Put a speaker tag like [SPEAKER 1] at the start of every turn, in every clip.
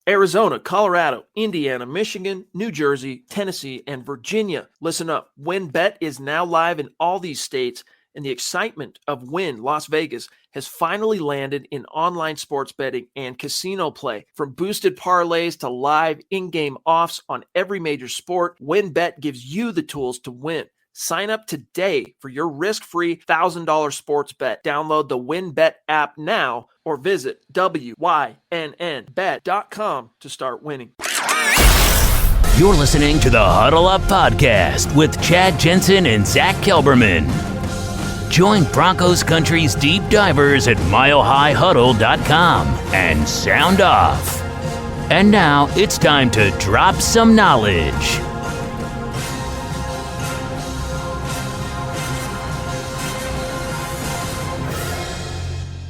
[SPEAKER 1] Arizona, Colorado, Indiana, Michigan, New Jersey, Tennessee, and Virginia. Listen up. WynnBET is now live in all these states, and the excitement of Wynn Las Vegas has finally landed in online sports betting and casino play. From boosted parlays to live in-game offs on every major sport, WynnBET gives you the tools to win. Sign up today for your risk-free $1,000 sports bet. Download the WynnBET app now or visit wynnbet.com to start winning.
[SPEAKER 2] You're listening to the Huddle Up Podcast with Chad Jensen and Zack Kelberman. Join Broncos Country's deep divers at milehighhuddle.com and sound off. And now it's time to drop some knowledge.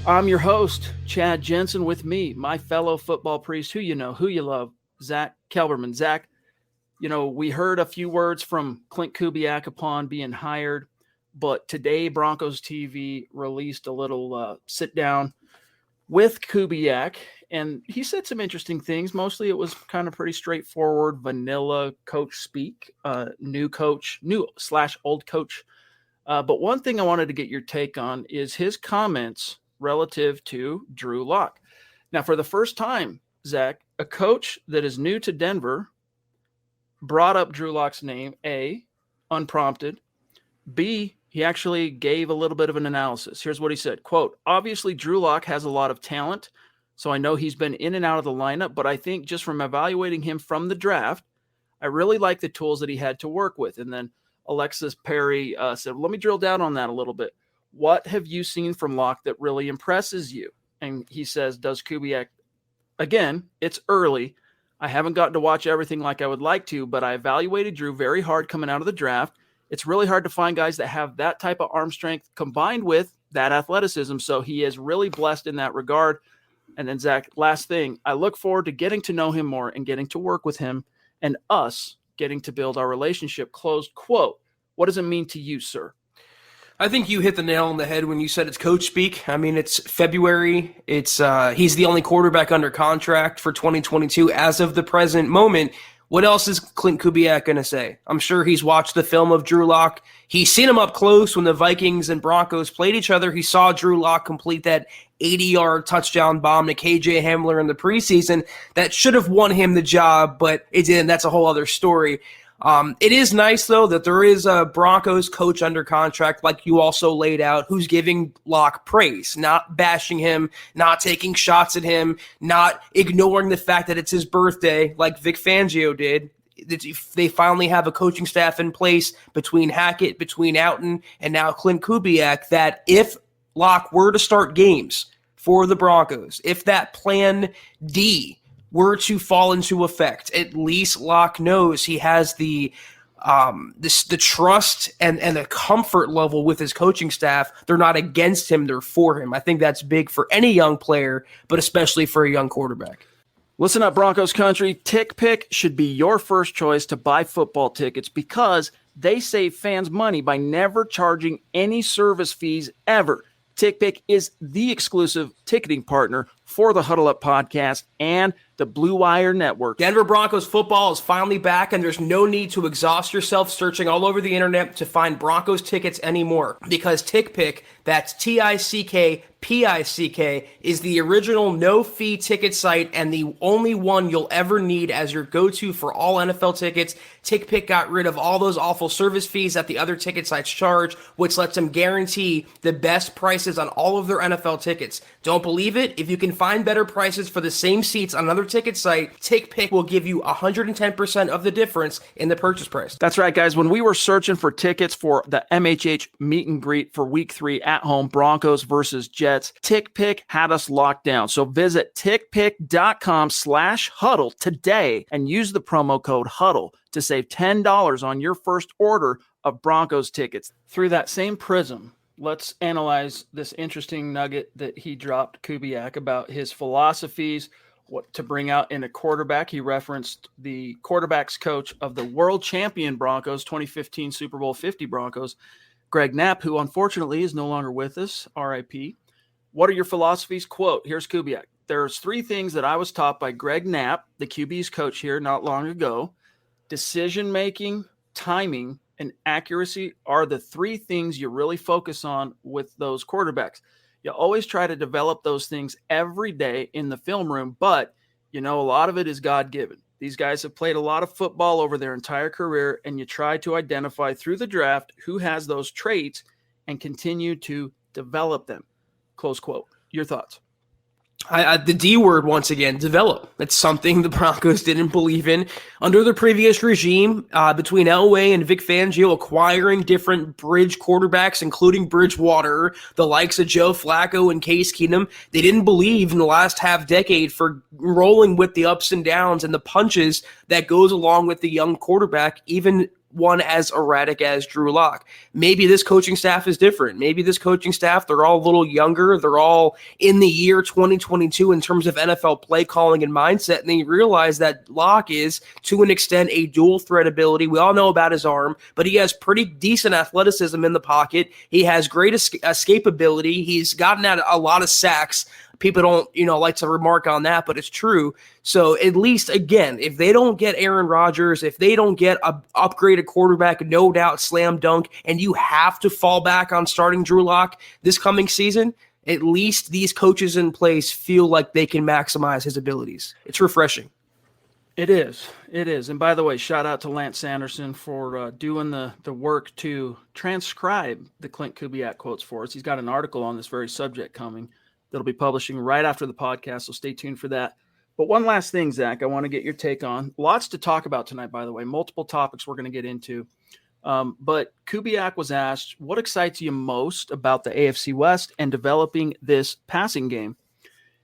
[SPEAKER 1] I'm your host, Chad Jensen, with me, my fellow football priest, who you know, who you love, Zack Kelberman. Zack, you know, we heard a few words from Klint Kubiak upon being hired, but today Broncos TV released a little sit-down with Kubiak, and he said some interesting things. Mostly it was kind of pretty straightforward, vanilla coach speak, new / old coach. But one thing I wanted to get your take on is his comments relative to Drew Lock. Now, for the first time, Zack, a coach that is new to Denver brought up Drew Lock's name, A, unprompted, B, he actually gave a little bit of an analysis. Here's what he said, quote, obviously Drew Lock has a lot of talent, so I know he's been in and out of the lineup, but I think just from evaluating him from the draft, I really like the tools that he had to work with. And then Alexis Perry said, let me drill down on that a little bit. What have you seen from Lock that really impresses you? And he says, does Kubiak, again, it's early. I haven't gotten to watch everything like I would like to, but I evaluated Drew very hard coming out of the draft. It's really hard to find guys that have that type of arm strength combined with that athleticism. So he is really blessed in that regard. And then, Zack, last thing, I look forward to getting to know him more and getting to work with him and us getting to build our relationship. Closed quote. What does it mean to you, sir?
[SPEAKER 3] I think you hit the nail on the head when you said it's coach speak. I mean, it's February. It's he's the only quarterback under contract for 2022 as of the present moment. What else is Klint Kubiak going to say? I'm sure he's watched the film of Drew Lock. He's seen him up close when the Vikings and Broncos played each other. He saw Drew Lock complete that 80-yard touchdown bomb to KJ Hamler in the preseason. That should have won him the job, but it didn't. That's a whole other story. It is nice, though, that there is a Broncos coach under contract, like you also laid out, who's giving Lock praise, not bashing him, not taking shots at him, not ignoring the fact that it's his birthday like Vic Fangio did. They finally have a coaching staff in place between Hackett, between Outten, and now Klint Kubiak, that if Lock were to start games for the Broncos, if that plan D were to fall into effect, at least Lock knows he has the trust and the comfort level with his coaching staff. They're not against him, they're for him. I think that's big for any young player, but especially for a young quarterback.
[SPEAKER 1] Listen up, Broncos country. TickPick should be your first choice to buy football tickets because they save fans money by never charging any service fees ever. TickPick is the exclusive ticketing partner for the Huddle Up Podcast and the Blue Wire Network.
[SPEAKER 3] Denver Broncos football is finally back, and there's no need to exhaust yourself searching all over the internet to find Broncos tickets anymore, because TickPick, that's TickPick, is the original no-fee ticket site and the only one you'll ever need as your go-to for all NFL tickets. TickPick got rid of all those awful service fees that the other ticket sites charge, which lets them guarantee the best prices on all of their NFL tickets. Don't believe it? If you can find better prices for the same seats on another ticket site, TickPick will give you 110% of the difference in the purchase price.
[SPEAKER 1] That's right, guys. When we were searching for tickets for the MHH meet and greet for Week 3 at home, Broncos versus Jets, TickPick had us locked down. So visit tickpick.com/huddle today and use the promo code HUDDLE to save $10 on your first order of Broncos tickets. Through that same prism, let's analyze this interesting nugget that he dropped, Kubiak, about his philosophies, what to bring out in a quarterback. He referenced the quarterback's coach of the world champion Broncos, 2015 Super Bowl 50 Broncos, Greg Knapp, who unfortunately is no longer with us, RIP. What are your philosophies? Quote, here's Kubiak. there's three things that I was taught by Greg Knapp, the QB's coach here not long ago. Decision-making, timing, and accuracy are the three things you really focus on with those quarterbacks. You always try to develop those things every day in the film room, but a lot of it is God-given. These guys have played a lot of football over their entire career, and you try to identify through the draft who has those traits and continue to develop them. Close quote. Your thoughts?
[SPEAKER 3] The D word, once again, develop. That's something the Broncos didn't believe in under the previous regime, between Elway and Vic Fangio acquiring different bridge quarterbacks, including Bridgewater, the likes of Joe Flacco and Case Keenum. They didn't believe in the last half decade for rolling with the ups and downs and the punches that goes along with the young quarterback, even one as erratic as Drew Lock. Maybe this coaching staff is different. Maybe this coaching staff, they're all a little younger. They're all in the year 2022 in terms of NFL play calling and mindset. And they realize that Lock is, to an extent, a dual threat ability. We all know about his arm, but he has pretty decent athleticism in the pocket. He has great escapability. He's gotten at a lot of sacks. People don't, like to remark on that, but it's true. So at least, again, if they don't get Aaron Rodgers, if they don't get an upgraded quarterback, no doubt slam dunk, and you have to fall back on starting Drew Lock this coming season, at least these coaches in place feel like they can maximize his abilities. It's refreshing.
[SPEAKER 1] It is. It is. And by the way, shout out to Lance Sanderson for doing the work to transcribe the Klint Kubiak quotes for us. He's got an article on this very subject coming that'll be publishing right after the podcast, so stay tuned for that. But one last thing, Zach, I want to get your take on. Lots to talk about tonight, by the way. Multiple topics we're going to get into. But Kubiak was asked, what excites you most about the AFC West and developing this passing game?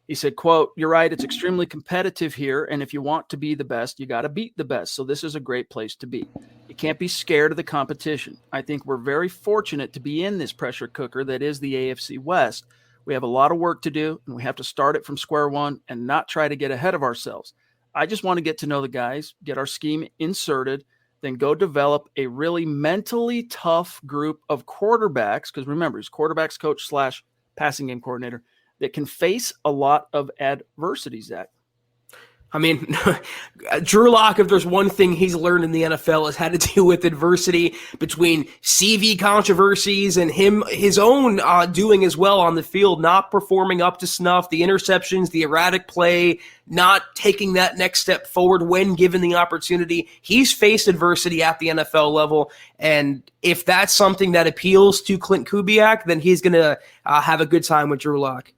[SPEAKER 1] He said, quote, "You're right, it's extremely competitive here, and if you want to be the best, you got to beat the best. So this is a great place to be. You can't be scared of the competition. I think we're very fortunate to be in this pressure cooker that is the AFC West. We have a lot of work to do, and we have to start it from square one and not try to get ahead of ourselves. I just want to get to know the guys, get our scheme inserted, then go develop a really mentally tough group of quarterbacks," because remember, he's quarterbacks coach / passing game coordinator, "that can face a lot of adversity, Zach."
[SPEAKER 3] I mean, Drew Lock, if there's one thing he's learned in the NFL, is how to deal with adversity between CV controversies and his own doing as well on the field, not performing up to snuff, the interceptions, the erratic play, not taking that next step forward when given the opportunity. He's faced adversity at the NFL level, and if that's something that appeals to Klint Kubiak, then he's going to have a good time with Drew Lock.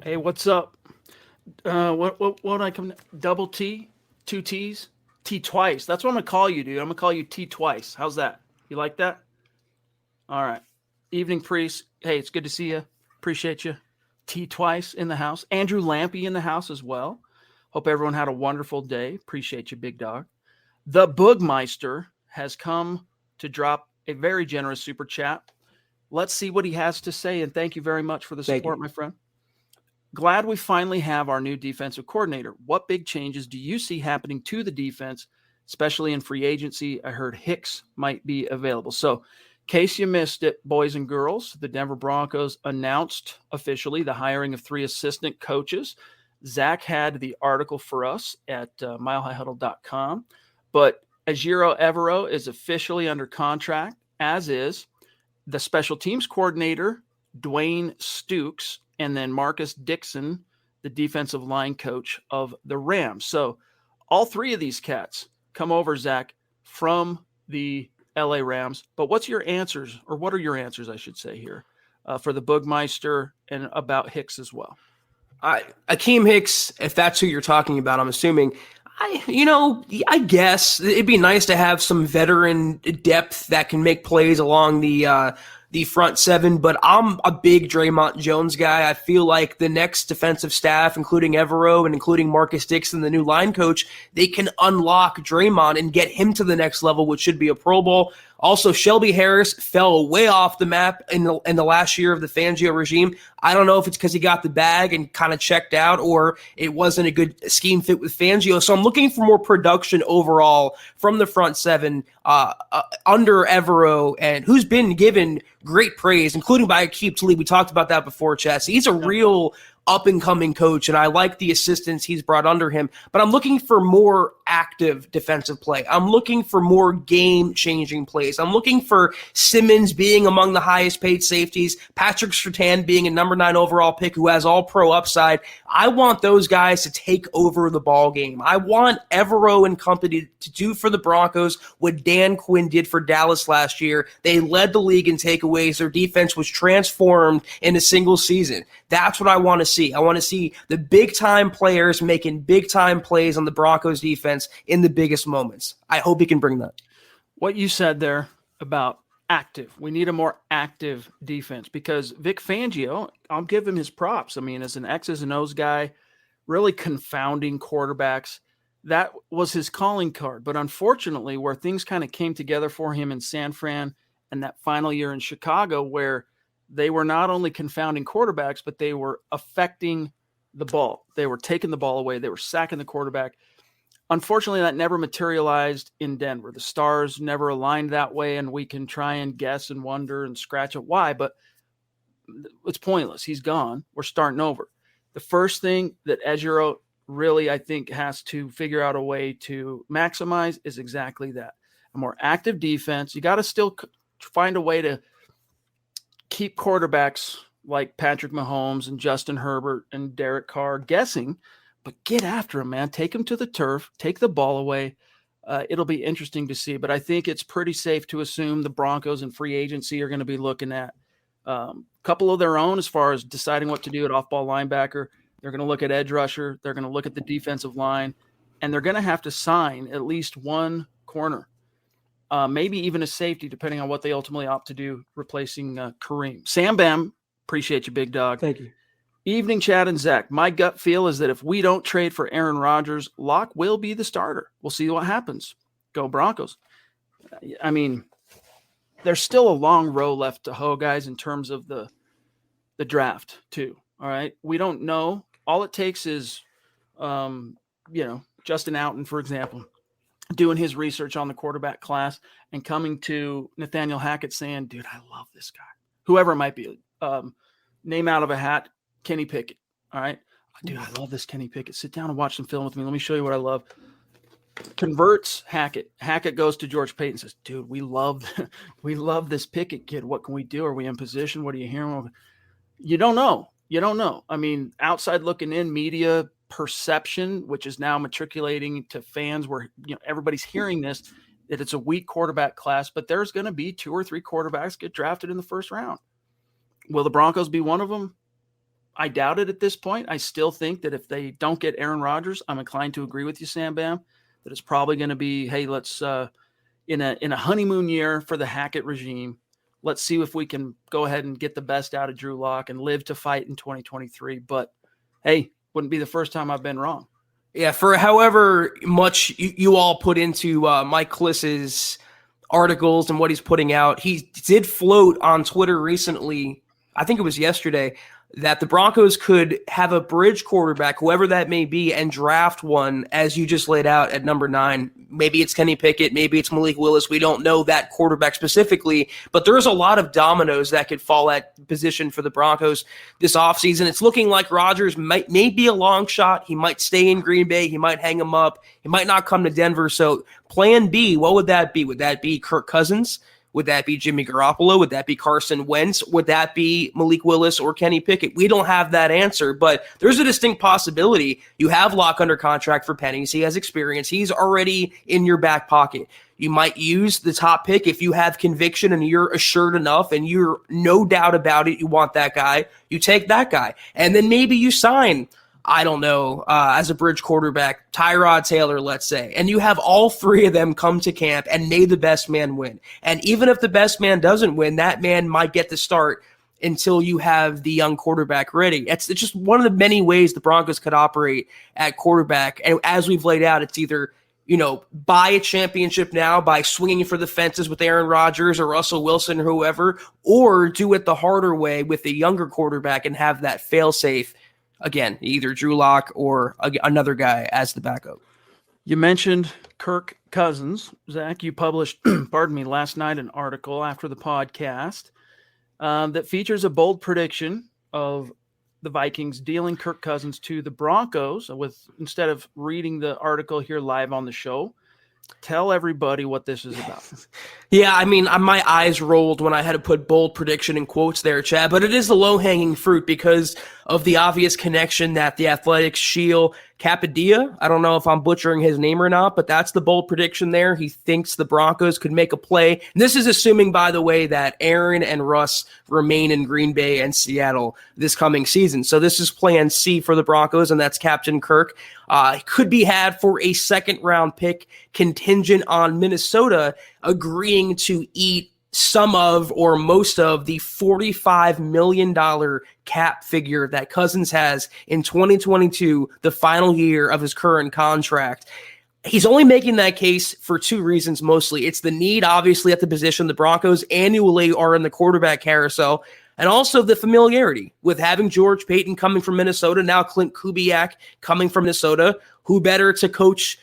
[SPEAKER 1] Hey, what's up? What I come double T, 2 T's, T twice. That's what I'm gonna call you, dude. I'm gonna call you T twice. How's that? You like that? All right. Evening priest. Hey, it's good to see you. Appreciate you. T twice in the house. Andrew Lampy in the house as well. Hope everyone had a wonderful day. Appreciate you, big dog. The Boogmeister has come to drop a very generous super chat. Let's see what he has to say, and thank you very much for the support, my friend. "Glad we finally have our new defensive coordinator. What big changes do you see happening to the defense, especially in free agency? I heard Hicks might be available." So, in case you missed it, boys and girls, the Denver Broncos announced officially the hiring of 3 assistant coaches. Zach had the article for us at milehighhuddle.com. But Ejiro Evero is officially under contract, as is the special teams coordinator, Dwayne Stukes, and then Marcus Dixon, the defensive line coach of the Rams. So all 3 of these cats come over, Zach, from the LA Rams. But what's your answers, or what are your answers, I should say here, for the Boogmeister and about Hicks as well?
[SPEAKER 3] Akeem Hicks, if that's who you're talking about, I'm assuming. I guess it'd be nice to have some veteran depth that can make plays along the front 7, but I'm a big Draymond Jones guy. I feel like the next defensive staff, including Evero and including Marcus Dixon, the new line coach, they can unlock Draymond and get him to the next level, which should be a Pro Bowl. Also, Shelby Harris fell way off the map in the last year of the Fangio regime. I don't know if it's because he got the bag and kind of checked out, or it wasn't a good scheme fit with Fangio. So I'm looking for more production overall from the front 7 under Evero, and who's been given great praise, including by Aqib Talib. We talked about that before, Chad. So he's a real up-and-coming coach, and I like the assistants he's brought under him, but I'm looking for more active defensive play. I'm looking for more game-changing plays. I'm looking for Simmons being among the highest-paid safeties, Patrick Surtain being a number 9 overall pick who has all-pro upside. I want those guys to take over the ball game. I want Evero and company to do for the Broncos what Dan Quinn did for Dallas last year. They led the league in takeaways. Their defense was transformed in a single season. That's what I want to see. I want to see the big-time players making big-time plays on the Broncos defense in the biggest moments. I hope he can bring that.
[SPEAKER 1] What you said there about active, we need a more active defense because Vic Fangio, I'll give him his props. I mean, as an X's and O's guy, really confounding quarterbacks, that was his calling card. But unfortunately, where things kind of came together for him in San Fran and that final year in Chicago, where they were not only confounding quarterbacks, but they were affecting the ball. They were taking the ball away. They were sacking the quarterback. Unfortunately, that never materialized in Denver. The stars never aligned that way, and we can try and guess and wonder and scratch at why, but it's pointless. He's gone. We're starting over. The first thing that Ejiro really, I think, has to figure out a way to maximize is exactly that. A more active defense. You got to still find a way to keep quarterbacks like Patrick Mahomes and Justin Herbert and Derek Carr guessing, but get after him, man. Take him to the turf. Take the ball away. It'll be interesting to see, but I think it's pretty safe to assume the Broncos and free agency are going to be looking at a couple of their own as far as deciding what to do at off-ball linebacker. They're going to look at edge rusher. They're going to look at the defensive line, and they're going to have to sign at least one corner. Maybe even a safety, depending on what they ultimately opt to do, replacing Kareem. Sam Bam, appreciate you, big dog.
[SPEAKER 3] Thank you.
[SPEAKER 1] Evening, Chad and Zach. My gut feel is that if we don't trade for Aaron Rodgers, Locke will be the starter. We'll see what happens. Go Broncos. I mean, there's still a long row left to hoe, guys, in terms of the draft, too. All right? We don't know. All it takes is, Justin Outen, for example, doing his research on the quarterback class and coming to Nathaniel Hackett saying, dude, I love this guy. Whoever it might be. Name out of a hat, Kenny Pickett. All right. Dude, I love this Kenny Pickett. Sit down and watch some film with me. Let me show you what I love. Converts Hackett. Hackett goes to George Payton and says, dude, we love this Pickett kid. What can we do? Are we in position? What are you hearing? You don't know. I mean, outside looking in, media perception, which is now matriculating to fans where everybody's hearing this, that it's a weak quarterback class, but there's going to be 2 or 3 quarterbacks get drafted in the first round. Will the Broncos be one of them? I doubt it at this point. I still think that if they don't get Aaron Rodgers, I'm inclined to agree with you, Sam Bam, that it's probably going to be, hey, let's in a honeymoon year for the Hackett regime, let's see if we can go ahead and get the best out of Drew Lock and live to fight in 2023. But hey, wouldn't be the first time I've been wrong.
[SPEAKER 3] Yeah, for however much you all put into Mike Kliss's articles and what he's putting out, he did float on Twitter recently, I think it was yesterday, that the Broncos could have a bridge quarterback, whoever that may be, and draft one, as you just laid out, at number 9. Maybe it's Kenny Pickett, maybe it's Malik Willis. We don't know that quarterback specifically, but there's a lot of dominoes that could fall at position for the Broncos this offseason. It's looking like Rodgers may be a long shot. He might stay in Green Bay. He might hang him up. He might not come to Denver. So plan B, what would that be? Would that be Kirk Cousins? Would that be Jimmy Garoppolo? Would that be Carson Wentz? Would that be Malik Willis or Kenny Pickett? We don't have that answer, but there's a distinct possibility. You have Locke under contract for pennies. He has experience. He's already in your back pocket. You might use the top pick if you have conviction and you're assured enough and you're no doubt about it. You want that guy. You take that guy. And then maybe you sign, I don't know, as a bridge quarterback, Tyrod Taylor, let's say, and you have all 3 of them come to camp and may the best man win. And even if the best man doesn't win, that man might get the start until you have the young quarterback ready. It's just one of the many ways the Broncos could operate at quarterback. And as we've laid out, it's either, buy a championship now by swinging for the fences with Aaron Rodgers or Russell Wilson or whoever, or do it the harder way with a younger quarterback and have that fail-safe. Again, either Drew Lock or another guy as the backup.
[SPEAKER 1] You mentioned Kirk Cousins. Zach, you published, last night an article after the podcast that features a bold prediction of the Vikings dealing Kirk Cousins to the Broncos. Instead of reading the article here live on the show, tell everybody what this is about.
[SPEAKER 3] Yeah, I mean, my eyes rolled when I had to put bold prediction in quotes there, Chad, but it is the low-hanging fruit because of the obvious connection that the Athletics Sheil Kapadia, I don't know if I'm butchering his name or not, but that's the bold prediction there. He thinks the Broncos could make a play. And this is assuming, by the way, that Aaron and Russ remain in Green Bay and Seattle this coming season. So this is plan C for the Broncos, and that's Captain Kirk. Could be had for a second-round pick contingent on Minnesota agreeing to eat some of or most of the $45 million cap figure that Cousins has in 2022, the final year of his current contract. He's only making that case for two reasons mostly. It's the need, obviously, at the position. The Broncos annually are in the quarterback carousel, and also the familiarity with having George Payton coming from Minnesota, now Klint Kubiak coming from Minnesota. Who better to coach,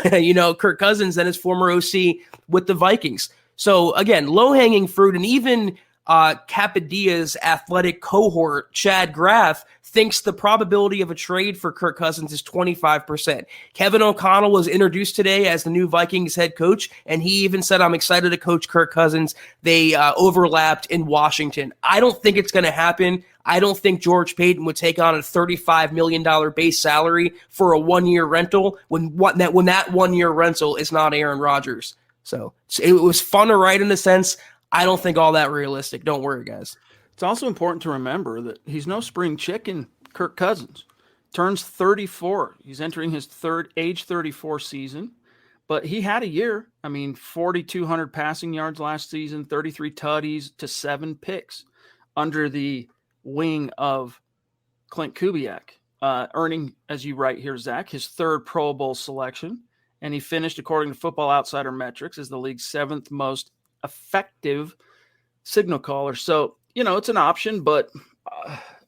[SPEAKER 3] Kirk Cousins than his former OC with the Vikings? So again, low-hanging fruit, and even Kapadia's athletic cohort, Chad Graff, thinks the probability of a trade for Kirk Cousins is 25%. Kevin O'Connell was introduced today as the new Vikings head coach, and he even said, I'm excited to coach Kirk Cousins. They overlapped in Washington. I don't think it's going to happen. I don't think George Payton would take on a $35 million base salary for a one-year rental when that one-year rental is not Aaron Rodgers. So it was fun to write in a sense. I don't think all that realistic. Don't worry, guys.
[SPEAKER 1] It's also important to remember that he's no spring chicken, Kirk Cousins. Turns 34. He's entering his age 34 season, but he had a year. 4,200 passing yards last season, 33 tutties to 7 picks under the wing of Klint Kubiak, earning, as you write here, Zach, his 3rd Pro Bowl selection. And he finished, according to Football Outsider metrics, as the league's 7th most effective signal caller. So, it's an option, but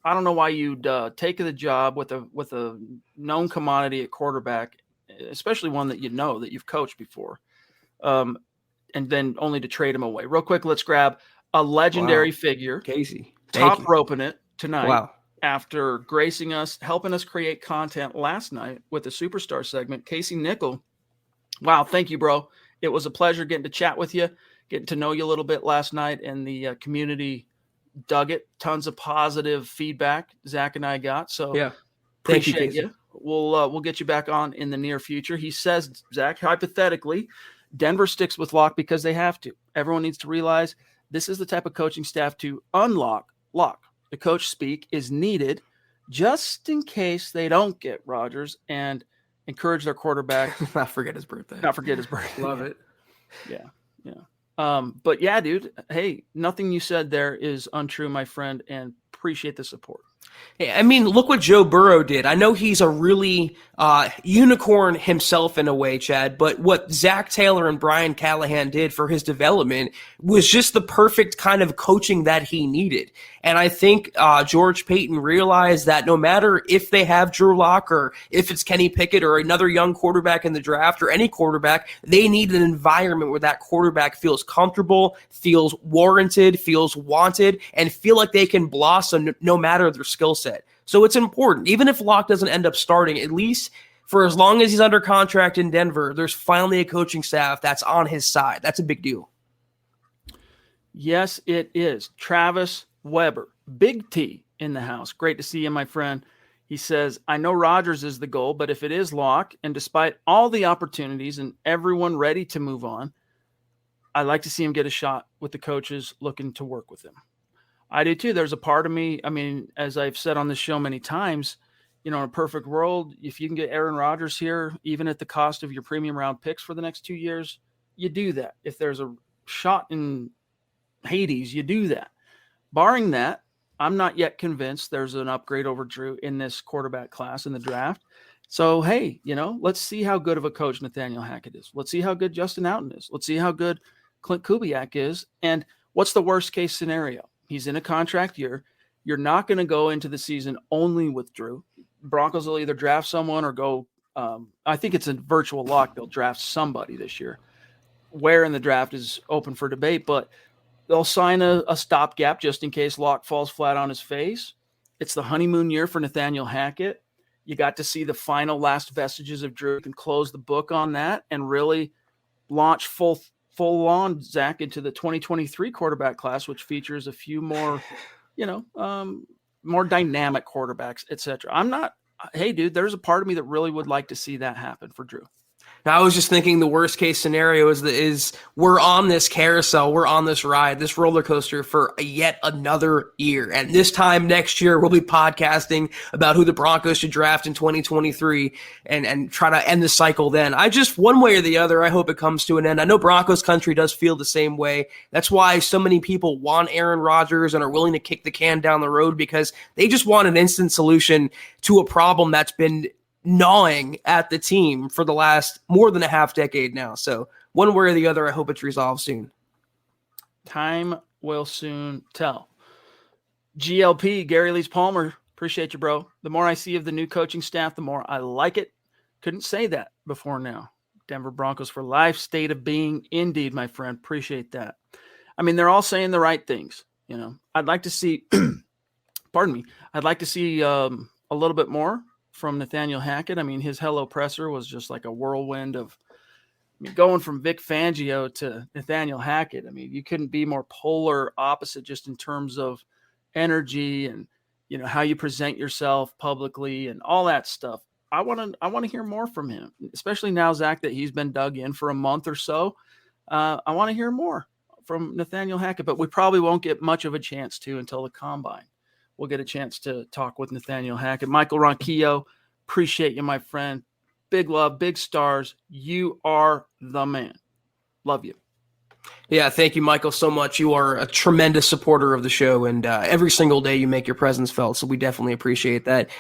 [SPEAKER 1] I don't know why you'd take the job with a known commodity at quarterback, especially one that that you've coached before, and then only to trade him away. Real quick, let's grab a legendary figure,
[SPEAKER 3] Casey,
[SPEAKER 1] top roping it tonight.
[SPEAKER 3] Wow.
[SPEAKER 1] After gracing us, helping us create content last night with the Superstar segment, Casey Nickel. Wow, thank you, bro. It was a pleasure getting to chat with you, getting to know you a little bit last night, and the community dug it. Tons of positive feedback Zach and I got. So
[SPEAKER 3] yeah,
[SPEAKER 1] appreciate you. We'll get you back on in the near future. He says, Zach, hypothetically, Denver sticks with Locke because they have to. Everyone needs to realize this is the type of coaching staff to unlock Locke. The coach speak is needed just in case they don't get Rodgers, and encourage their quarterback.
[SPEAKER 3] Not forget his birthday.
[SPEAKER 1] Love it. Yeah. But yeah, dude, hey, nothing you said there is untrue, my friend, and appreciate the support.
[SPEAKER 3] Hey, look what Joe Burrow did. I know he's a really unicorn himself in a way, Chad, but what Zach Taylor and Brian Callahan did for his development was just the perfect kind of coaching that he needed. And I think George Payton realized that no matter if they have Drew Lock or if it's Kenny Pickett or another young quarterback in the draft or any quarterback, they need an environment where that quarterback feels comfortable, feels warranted, feels wanted, and feel like they can blossom no matter their skill set. So it's important. Even if Locke doesn't end up starting, at least for as long as he's under contract in Denver, there's finally a coaching staff that's on his side. That's a big deal.
[SPEAKER 1] Yes, it is. Travis Weber, Big T in the house. Great to see you, my friend. He says, I know Rodgers is the goal, but if it is Locke, and despite all the opportunities and everyone ready to move on, I'd like to see him get a shot with the coaches looking to work with him. I do too. There's a part of me, as I've said on this show many times, in a perfect world, if you can get Aaron Rodgers here, even at the cost of your premium round picks for the next 2 years, you do that. If there's a shot in Hades, you do that. Barring that, I'm not yet convinced there's an upgrade over Drew in this quarterback class in the draft. So, hey, let's see how good of a coach Nathaniel Hackett is. Let's see how good Justin Outen is. Let's see how good Klint Kubiak is. And what's the worst case scenario? He's in a contract year. You're not going to go into the season only with Drew. Broncos will either draft someone or go. I think it's a virtual lock. They'll draft somebody this year. Where in the draft is open for debate, but they'll sign a stopgap just in case Locke falls flat on his face. It's the honeymoon year for Nathaniel Hackett. You got to see the final last vestiges of Drew and close the book on that and really launch full on, Zach, into the 2023 quarterback class, which features a few more, more dynamic quarterbacks, etc. Hey, dude, there's a part of me that really would like to see that happen for Drew.
[SPEAKER 3] Now, I was just thinking the worst case scenario is we're on this carousel, we're on this ride, this roller coaster for yet another year. And this time next year, we'll be podcasting about who the Broncos should draft in 2023 and try to end the cycle then. One way or the other, I hope it comes to an end. I know Broncos country does feel the same way. That's why so many people want Aaron Rodgers and are willing to kick the can down the road, because they just want an instant solution to a problem that's been gnawing at the team for the last more than a half decade now. So one way or the other, I hope it's resolved soon.
[SPEAKER 1] Time will soon tell. GLP, Gary Lees Palmer, appreciate you, bro. The more I see of the new coaching staff, the more I like it. Couldn't say that before now. Denver Broncos for life, state of being. Indeed, my friend. Appreciate that. I mean, they're all saying the right things. I'd like to see, pardon me, I'd like to see a little bit more from Nathaniel Hackett. I mean, his hello presser was just like a whirlwind of, going from Vic Fangio to Nathaniel Hackett. I mean, you couldn't be more polar opposite just in terms of energy and, how you present yourself publicly and all that stuff. I want to hear more from him, especially now, Zach, that he's been dug in for a month or so. I want to hear more from Nathaniel Hackett, but we probably won't get much of a chance to until the combine. We'll get a chance to talk with Nathaniel Hackett. Michael Ronquillo, appreciate you, my friend. Big love, big stars. You are the man. Love you.
[SPEAKER 3] Yeah, thank you, Michael, so much. You are a tremendous supporter of the show, and every single day you make your presence felt, so we definitely appreciate that.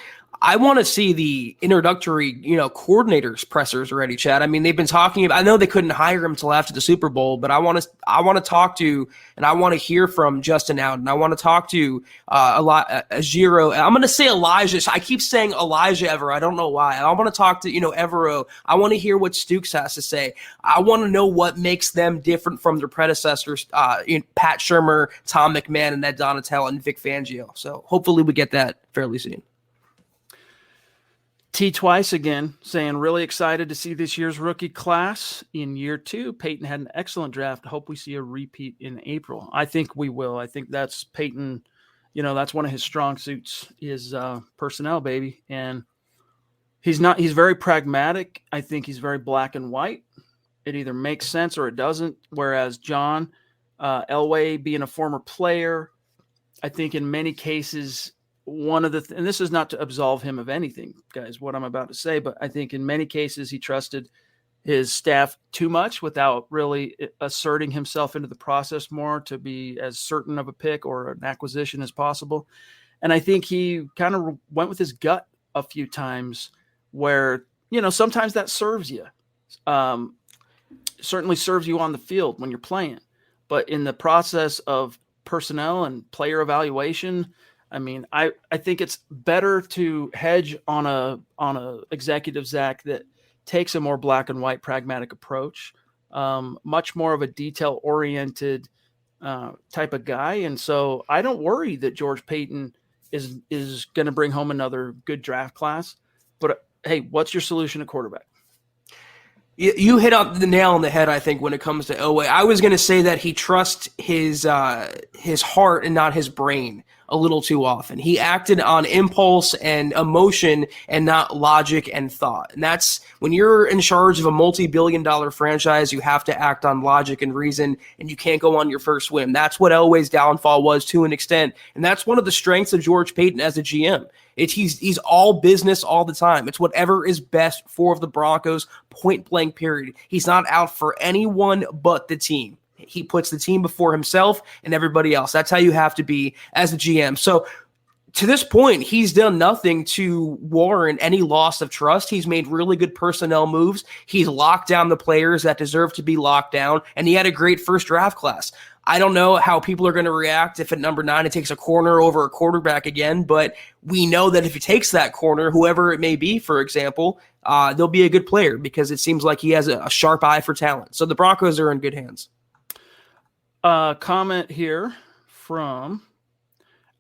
[SPEAKER 3] I want to see the introductory, coordinators pressers already, Chad. I mean, they've been talking about, I know they couldn't hire him until after the Super Bowl, but I want to talk to, and I want to hear from Justin Alden. I want to talk to Ajiro. I'm going to say Elijah. I keep saying Elijah Evero. I don't know why. I want to talk to, Evero. I want to hear what Stooks has to say. I want to know what makes them different from their predecessors, Pat Shurmur, Tom McMahon, and Ed Donatell, and Vic Fangio. So hopefully we get that fairly soon.
[SPEAKER 1] T twice again, saying really excited to see this year's rookie class in year 2. Peyton had an excellent draft. I hope we see a repeat in April. I think we will. I think that's Peyton. That's one of his strong suits is personnel, baby. And he's very pragmatic. I think he's very black and white. It either makes sense or it doesn't. Whereas John Elway, being a former player, I think in many cases, and this is not to absolve him of anything, guys, what I'm about to say, but I think in many cases he trusted his staff too much without really asserting himself into the process more to be as certain of a pick or an acquisition as possible. And I think he kind of went with his gut a few times where, sometimes that serves you. Certainly serves you on the field when you're playing. But in the process of personnel and player evaluation, I mean, I think it's better to hedge on a executive, Zach, that takes a more black and white pragmatic approach, much more of a detail oriented type of guy. And so I don't worry that George Payton is going to bring home another good draft class. But hey, what's your solution at quarterback?
[SPEAKER 3] You hit on the nail on the head, I think, when it comes to Elway. I was going to say that he trusts his heart and not his brain a little too often. He acted on impulse and emotion and not logic and thought. And that's when you're in charge of a multi-billion-dollar franchise, you have to act on logic and reason, and you can't go on your first whim. That's what Elway's downfall was to an extent. And that's one of the strengths of George Payton as a GM. He's all business all the time. It's whatever is best for the Broncos, point blank period. He's not out for anyone but the team. He puts the team before himself and everybody else. That's how you have to be as a GM. So to this point, he's done nothing to warrant any loss of trust. He's made really good personnel moves. He's locked down the players that deserve to be locked down, and he had a great first draft class. I don't know how people are going to react if at number 9 it takes a corner over a quarterback again, but we know that if he takes that corner, whoever it may be, for example, they'll be a good player because it seems like he has a sharp eye for talent. So the Broncos are in good hands.
[SPEAKER 1] Comment here from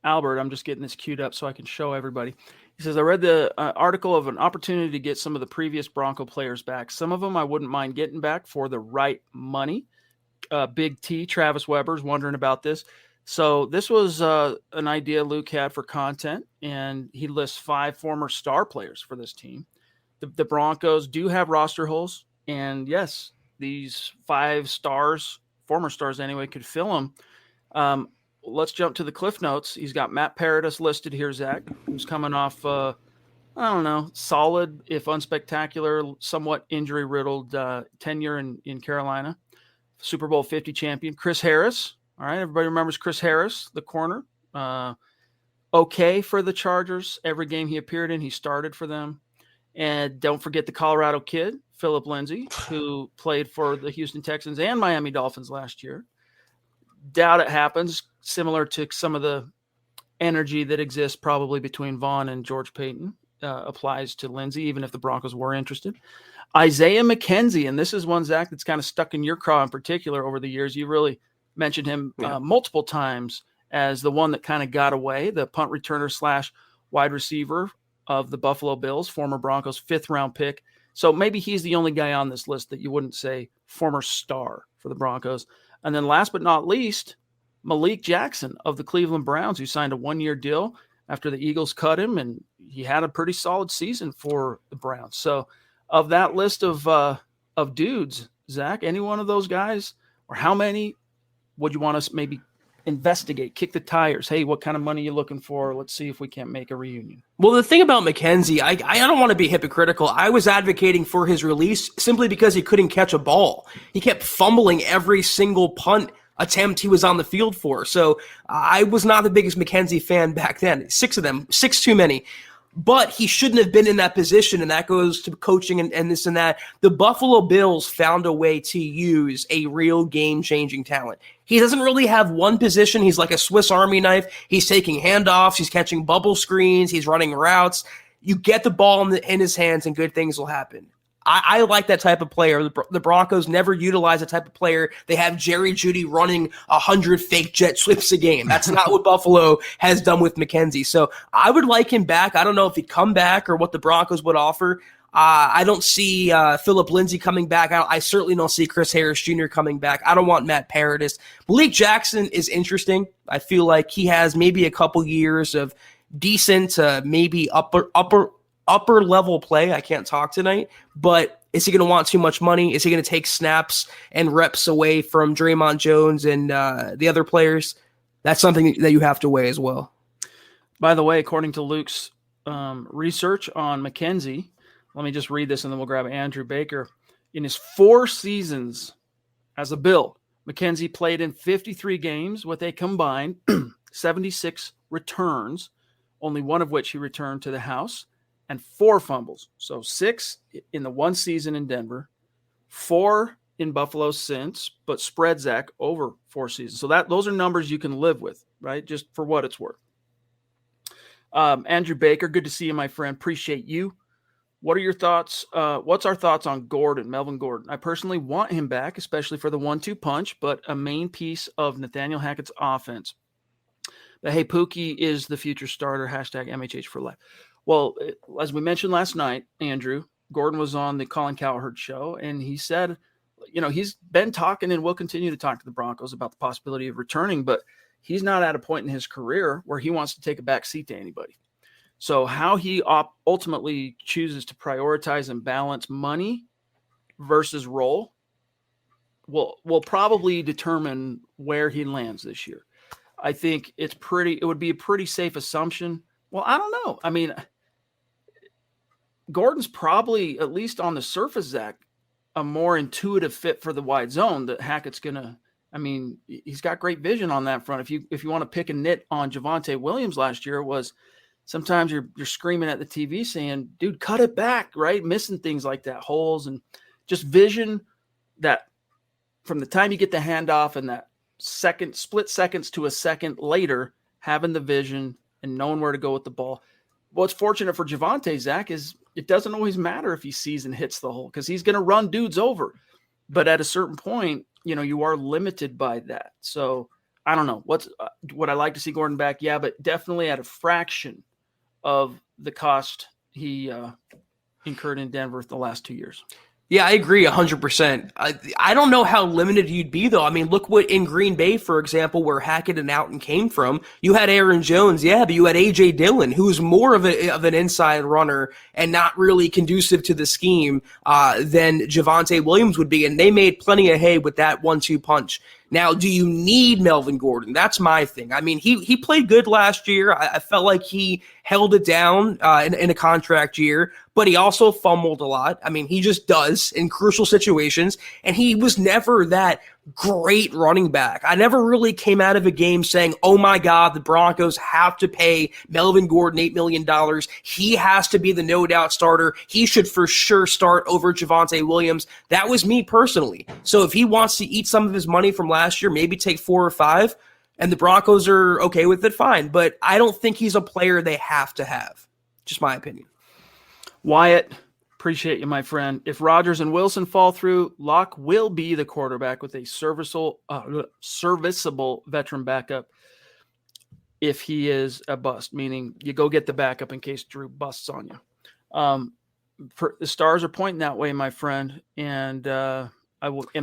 [SPEAKER 1] Albert, I'm just getting this queued up so I can show everybody. He says, I read the article of an opportunity to get some of the previous Bronco players back. Some of them I wouldn't mind getting back for the right money. Big T, Travis Weber's wondering about this. So this was an idea Luke had for content, and he lists 5 former star players for this team. The Broncos do have roster holes, and yes, these 5 stars, former stars anyway, could fill them. Let's jump to the Cliff Notes. He's got Matt Paradis listed here, Zach, who's coming off, solid, if unspectacular, somewhat injury-riddled tenure in Carolina. Super Bowl 50 champion. Chris Harris. All right, everybody remembers Chris Harris, the corner. Okay for the Chargers. Every game he appeared in, he started for them. And don't forget the Colorado kid, Philip Lindsay, who played for the Houston Texans and Miami Dolphins last year. Doubt it happens, similar to some of the energy that exists probably between Vaughn and George Payton applies to Lindsay, even if the Broncos were interested. Isaiah McKenzie, and this is one, Zach, that's kind of stuck in your craw in particular over the years. You really mentioned him multiple times as the one that kind of got away, the punt returner / wide receiver of the Buffalo Bills, former Broncos 5th-round pick. So maybe he's the only guy on this list that you wouldn't say former star for the Broncos. And then last but not least, Malik Jackson of the Cleveland Browns, who signed a 1-year deal after the Eagles cut him, and he had a pretty solid season for the Browns. So of that list of dudes, Zach, any one of those guys, or how many would you want us maybe investigate, kick the tires? Hey, what kind of money are you looking for? Let's see if we can't make a reunion.
[SPEAKER 3] Well, the thing about Mckenzie, I don't want to be hypocritical. I was advocating for his release simply because he couldn't catch a ball. He kept fumbling every single punt attempt he was on the field for. So I was not the biggest Mckenzie fan back then. 6 of them, 6 too many. But he shouldn't have been in that position, and that goes to coaching and this and that. The Buffalo Bills found a way to use a real game-changing talent. He doesn't really have one position. He's like a Swiss Army knife. He's taking handoffs. He's catching bubble screens. He's running routes. You get the ball in his hands, and good things will happen. I like that type of player. The Broncos never utilize that type of player. They have Jerry Jeudy running 100 fake jet sweeps a game. That's not what Buffalo has done with Mckenzie. So I would like him back. I don't know if he'd come back or what the Broncos would offer. I don't see Philip Lindsay coming back. I certainly don't see Chris Harris Jr. coming back. I don't want Matt Paradis. Malik Jackson is interesting. I feel like he has maybe a couple years of decent, maybe upper level play. I can't talk tonight, but is he going to want too much money? Is he going to take snaps and reps away from Draymond Jones and the other players? That's something that you have to weigh as well.
[SPEAKER 1] By the way, according to Luke's research on Mckenzie, let me just read this and then we'll grab Andrew Baker. In his 4 seasons as a Bill, Mckenzie played in 53 games with a combined 76 returns, only one of which he returned to the house, and 4 fumbles. So 6 in the 1 season in Denver, 4 in Buffalo since, but spread, Zach, over 4 seasons. So those are numbers you can live with, right? Just for what it's worth. Andrew Baker, good to see you, my friend. Appreciate you. What are your thoughts? What's our thoughts on Gordon, Melvin Gordon? I personally want him back, especially for the 1-2 punch, but a main piece of Nathaniel Hackett's offense. But hey, Pookie is the future starter, hashtag MHH for life. Well, as we mentioned last night, Andrew, Gordon was on the Colin Cowherd show, and he said, he's been talking and will continue to talk to the Broncos about the possibility of returning, but he's not at a point in his career where he wants to take a back seat to anybody. So how he ultimately chooses to prioritize and balance money versus role will probably determine where he lands this year. I think it would be a pretty safe assumption. Well, I don't know. I mean, Gordon's probably, at least on the surface, Zach, a more intuitive fit for the wide zone that Hackett's he's got great vision on that front. If you want to pick a nit on Javonte Williams last year, it was sometimes you're screaming at the TV saying, dude, cut it back, right? Missing things like that, holes, and just vision that from the time you get the handoff and that split seconds to a second later, having the vision and knowing where to go with the ball. What's fortunate for Javonte, Zach, is it doesn't always matter if he sees and hits the hole because he's going to run dudes over. But at a certain point, you are limited by that. So I don't know. Would I like to see Gordon back? Yeah, but definitely at a fraction of the cost he incurred in Denver the last 2 years.
[SPEAKER 3] Yeah, I agree 100%. I don't know how limited you'd be, though. I mean, look what in Green Bay, for example, where Hackett and Outten came from. You had Aaron Jones, yeah, but you had A.J. Dillon, who's more of an inside runner and not really conducive to the scheme than Javonte Williams would be, and they made plenty of hay with that 1-2 punch. Now, do you need Melvin Gordon? That's my thing. I mean, he played good last year. I felt like he held it down in a contract year, but he also fumbled a lot. I mean, he just does in crucial situations, and he was never that great running back. I never really came out of a game saying, oh my God, the Broncos have to pay Melvin Gordon $8 million. He has to be the no-doubt starter. He should for sure start over Javonte Williams. That was me personally. So if he wants to eat some of his money from last year, maybe take 4 or 5, and the Broncos are okay with it, fine. But I don't think he's a player they have to have. Just my opinion.
[SPEAKER 1] Wyatt, appreciate you, my friend. If Rodgers and Wilson fall through, Locke will be the quarterback with a serviceable veteran backup if he is a bust, meaning you go get the backup in case Drew busts on you. The stars are pointing that way, my friend, and am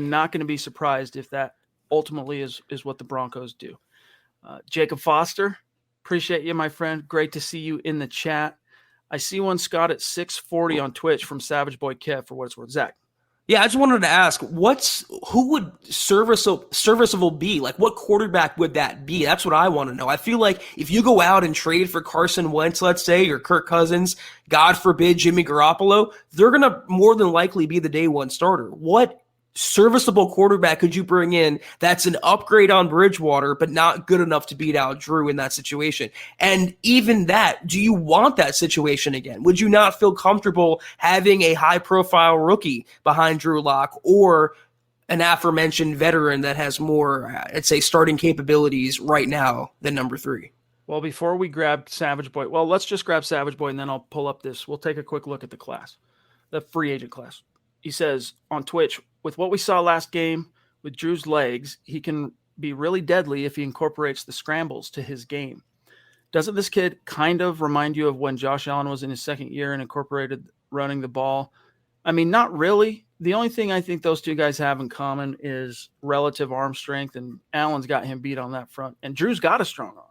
[SPEAKER 1] not going to be surprised if that ultimately is what the Broncos do. Jacob Foster, appreciate you, my friend. Great to see you in the chat. I see one, Scott, at 640 on Twitch from Savage Boy Kev, for what it's worth. Zach.
[SPEAKER 3] Yeah, I just wanted to ask, who would serviceable be? Like, what quarterback would that be? That's what I want to know. I feel like if you go out and trade for Carson Wentz, let's say, or Kirk Cousins, God forbid Jimmy Garoppolo, they're going to more than likely be the day one starter. What serviceable quarterback could you bring in that's an upgrade on Bridgewater, but not good enough to beat out Drew in that situation? And even that, do you want that situation again? Would you not feel comfortable having a high-profile rookie behind Drew Lock or an aforementioned veteran that has more, I'd say, starting capabilities right now than number 3?
[SPEAKER 1] Well, before we grab Savage Boy, let's just grab Savage Boy and then I'll pull up this. We'll take a quick look at the class, the free agent class. He says on Twitch, with what we saw last game with Drew's legs, he can be really deadly if he incorporates the scrambles to his game. Doesn't this kid kind of remind you of when Josh Allen was in his second year and incorporated running the ball? I mean, not really. The only thing I think those two guys have in common is relative arm strength, and Allen's got him beat on that front. And Drew's got a strong arm.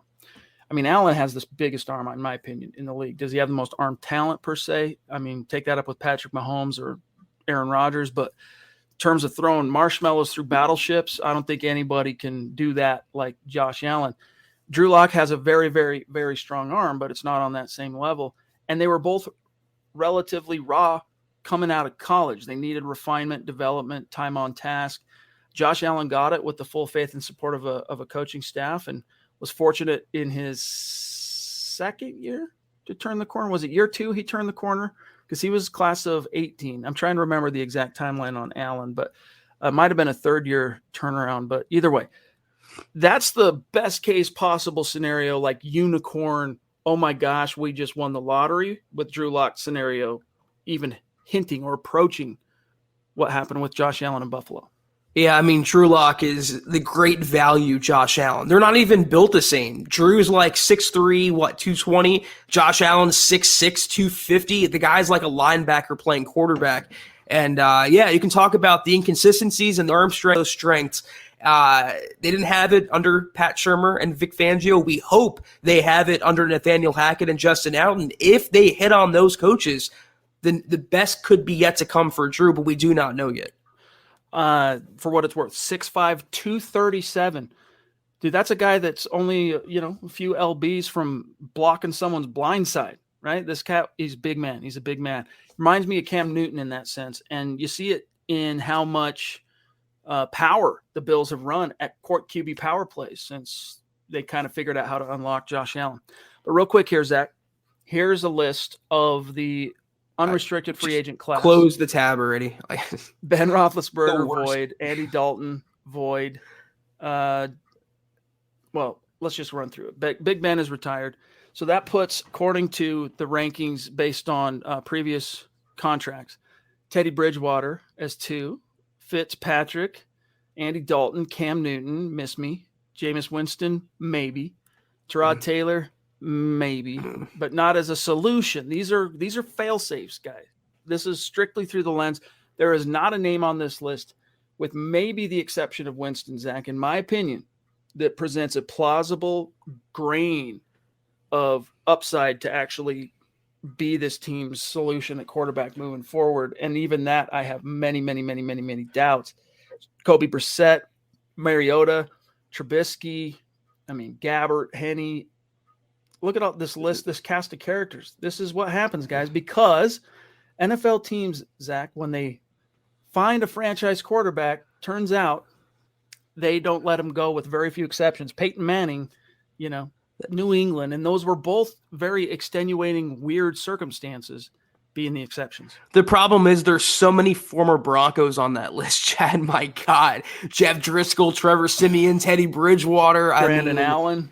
[SPEAKER 1] I mean, Allen has the biggest arm, in my opinion, in the league. Does he have the most arm talent per se? I mean, take that up with Patrick Mahomes or Aaron Rodgers, but in terms of throwing marshmallows through battleships, I don't think anybody can do that like Josh Allen. Drew Lock has a very, very, very strong arm, but it's not on that same level. And they were both relatively raw coming out of college. They needed refinement, development, time on task. Josh Allen got it with the full faith and support of a coaching staff and was fortunate in his second year to turn the corner. Was it year 2 he turned the corner? Because he was class of 18. I'm trying to remember the exact timeline on Allen, but it might have been a third-year turnaround. But either way, that's the best case possible scenario, like unicorn, oh my gosh, we just won the lottery, with Drew Lock scenario even hinting or approaching what happened with Josh Allen in Buffalo.
[SPEAKER 3] Yeah, I mean, Drew Lock is the great value Josh Allen. They're not even built the same. Drew's like 6'3", 220. Josh Allen's 6'6", 250. The guy's like a linebacker playing quarterback. And, you can talk about the inconsistencies and the arm strengths. They didn't have it under Pat Shurmur and Vic Fangio. We hope they have it under Nathaniel Hackett and Justin Allen. If they hit on those coaches, then the best could be yet to come for Drew, but we do not know yet.
[SPEAKER 1] For what it's worth, 6'5", 237. Dude, that's a guy that's only, a few LBs from blocking someone's blind side, right? This cat, he's a big man. He's a big man. Reminds me of Cam Newton in that sense. And you see it in how much power the Bills have run at court QB power plays since they kind of figured out how to unlock Josh Allen. But real quick here, Zach, here's a list of the unrestricted free agent class.
[SPEAKER 3] Close the tab already.
[SPEAKER 1] Ben Roethlisberger, void. Andy Dalton, void. Let's just run through it. Big Ben is retired. So that puts, according to the rankings based on previous contracts, Teddy Bridgewater as 2, Fitzpatrick, Andy Dalton, Cam Newton, miss me, Jameis Winston, maybe. Tyrod Taylor, maybe, but not as a solution. These are fail-safes, guys. This is strictly through the lens. There is not a name on this list, with maybe the exception of Winston, Zach, in my opinion, that presents a plausible grain of upside to actually be this team's solution at quarterback moving forward. And even that, I have many, many, many, many, many doubts. Kobe Brissett, Mariota, Trubisky, Gabbert, Henne. Look at all this list, this cast of characters. This is what happens, guys, because NFL teams, Zach, when they find a franchise quarterback, turns out they don't let him go with very few exceptions. Peyton Manning, New England, and those were both very extenuating, weird circumstances being the exceptions.
[SPEAKER 3] The problem is there's so many former Broncos on that list, Chad. My God. Jeff Driscoll, Trevor Siemian, Teddy Bridgewater.
[SPEAKER 1] Brandon Allen.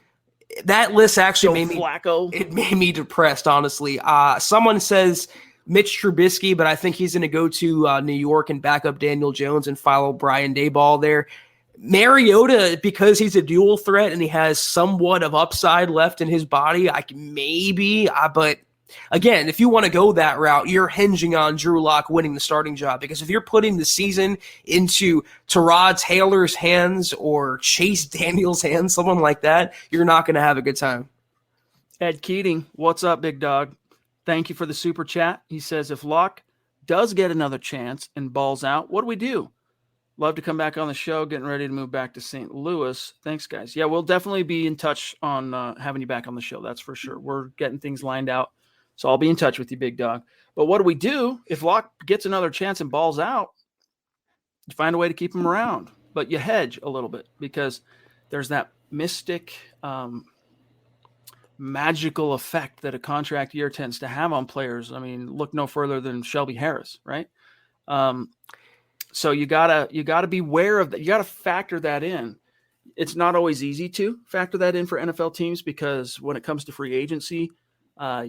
[SPEAKER 3] That list actually made me depressed, honestly. Someone says Mitch Trubisky, but I think he's going to go to New York and back up Daniel Jones and follow Brian Daboll there. Mariota, because he's a dual threat and he has somewhat of upside left in his body, but again, if you want to go that route, you're hinging on Drew Lock winning the starting job, because if you're putting the season into Tyrod Taylor's hands or Chase Daniel's hands, someone like that, you're not going to have a good time.
[SPEAKER 1] Ed Keating, what's up, big dog? Thank you for the super chat. He says, if Lock does get another chance and balls out, what do we do? Love to come back on the show, getting ready to move back to St. Louis. Thanks, guys. Yeah, we'll definitely be in touch on having you back on the show. That's for sure. We're getting things lined out. So I'll be in touch with you, big dog. But what do we do if Locke gets another chance and balls out? You find a way to keep him around, but you hedge a little bit, because there's that mystic, magical effect that a contract year tends to have on players. Look no further than Shelby Harris, right? So you gotta be aware of that. You gotta factor that in. It's not always easy to factor that in for NFL teams, because when it comes to free agency,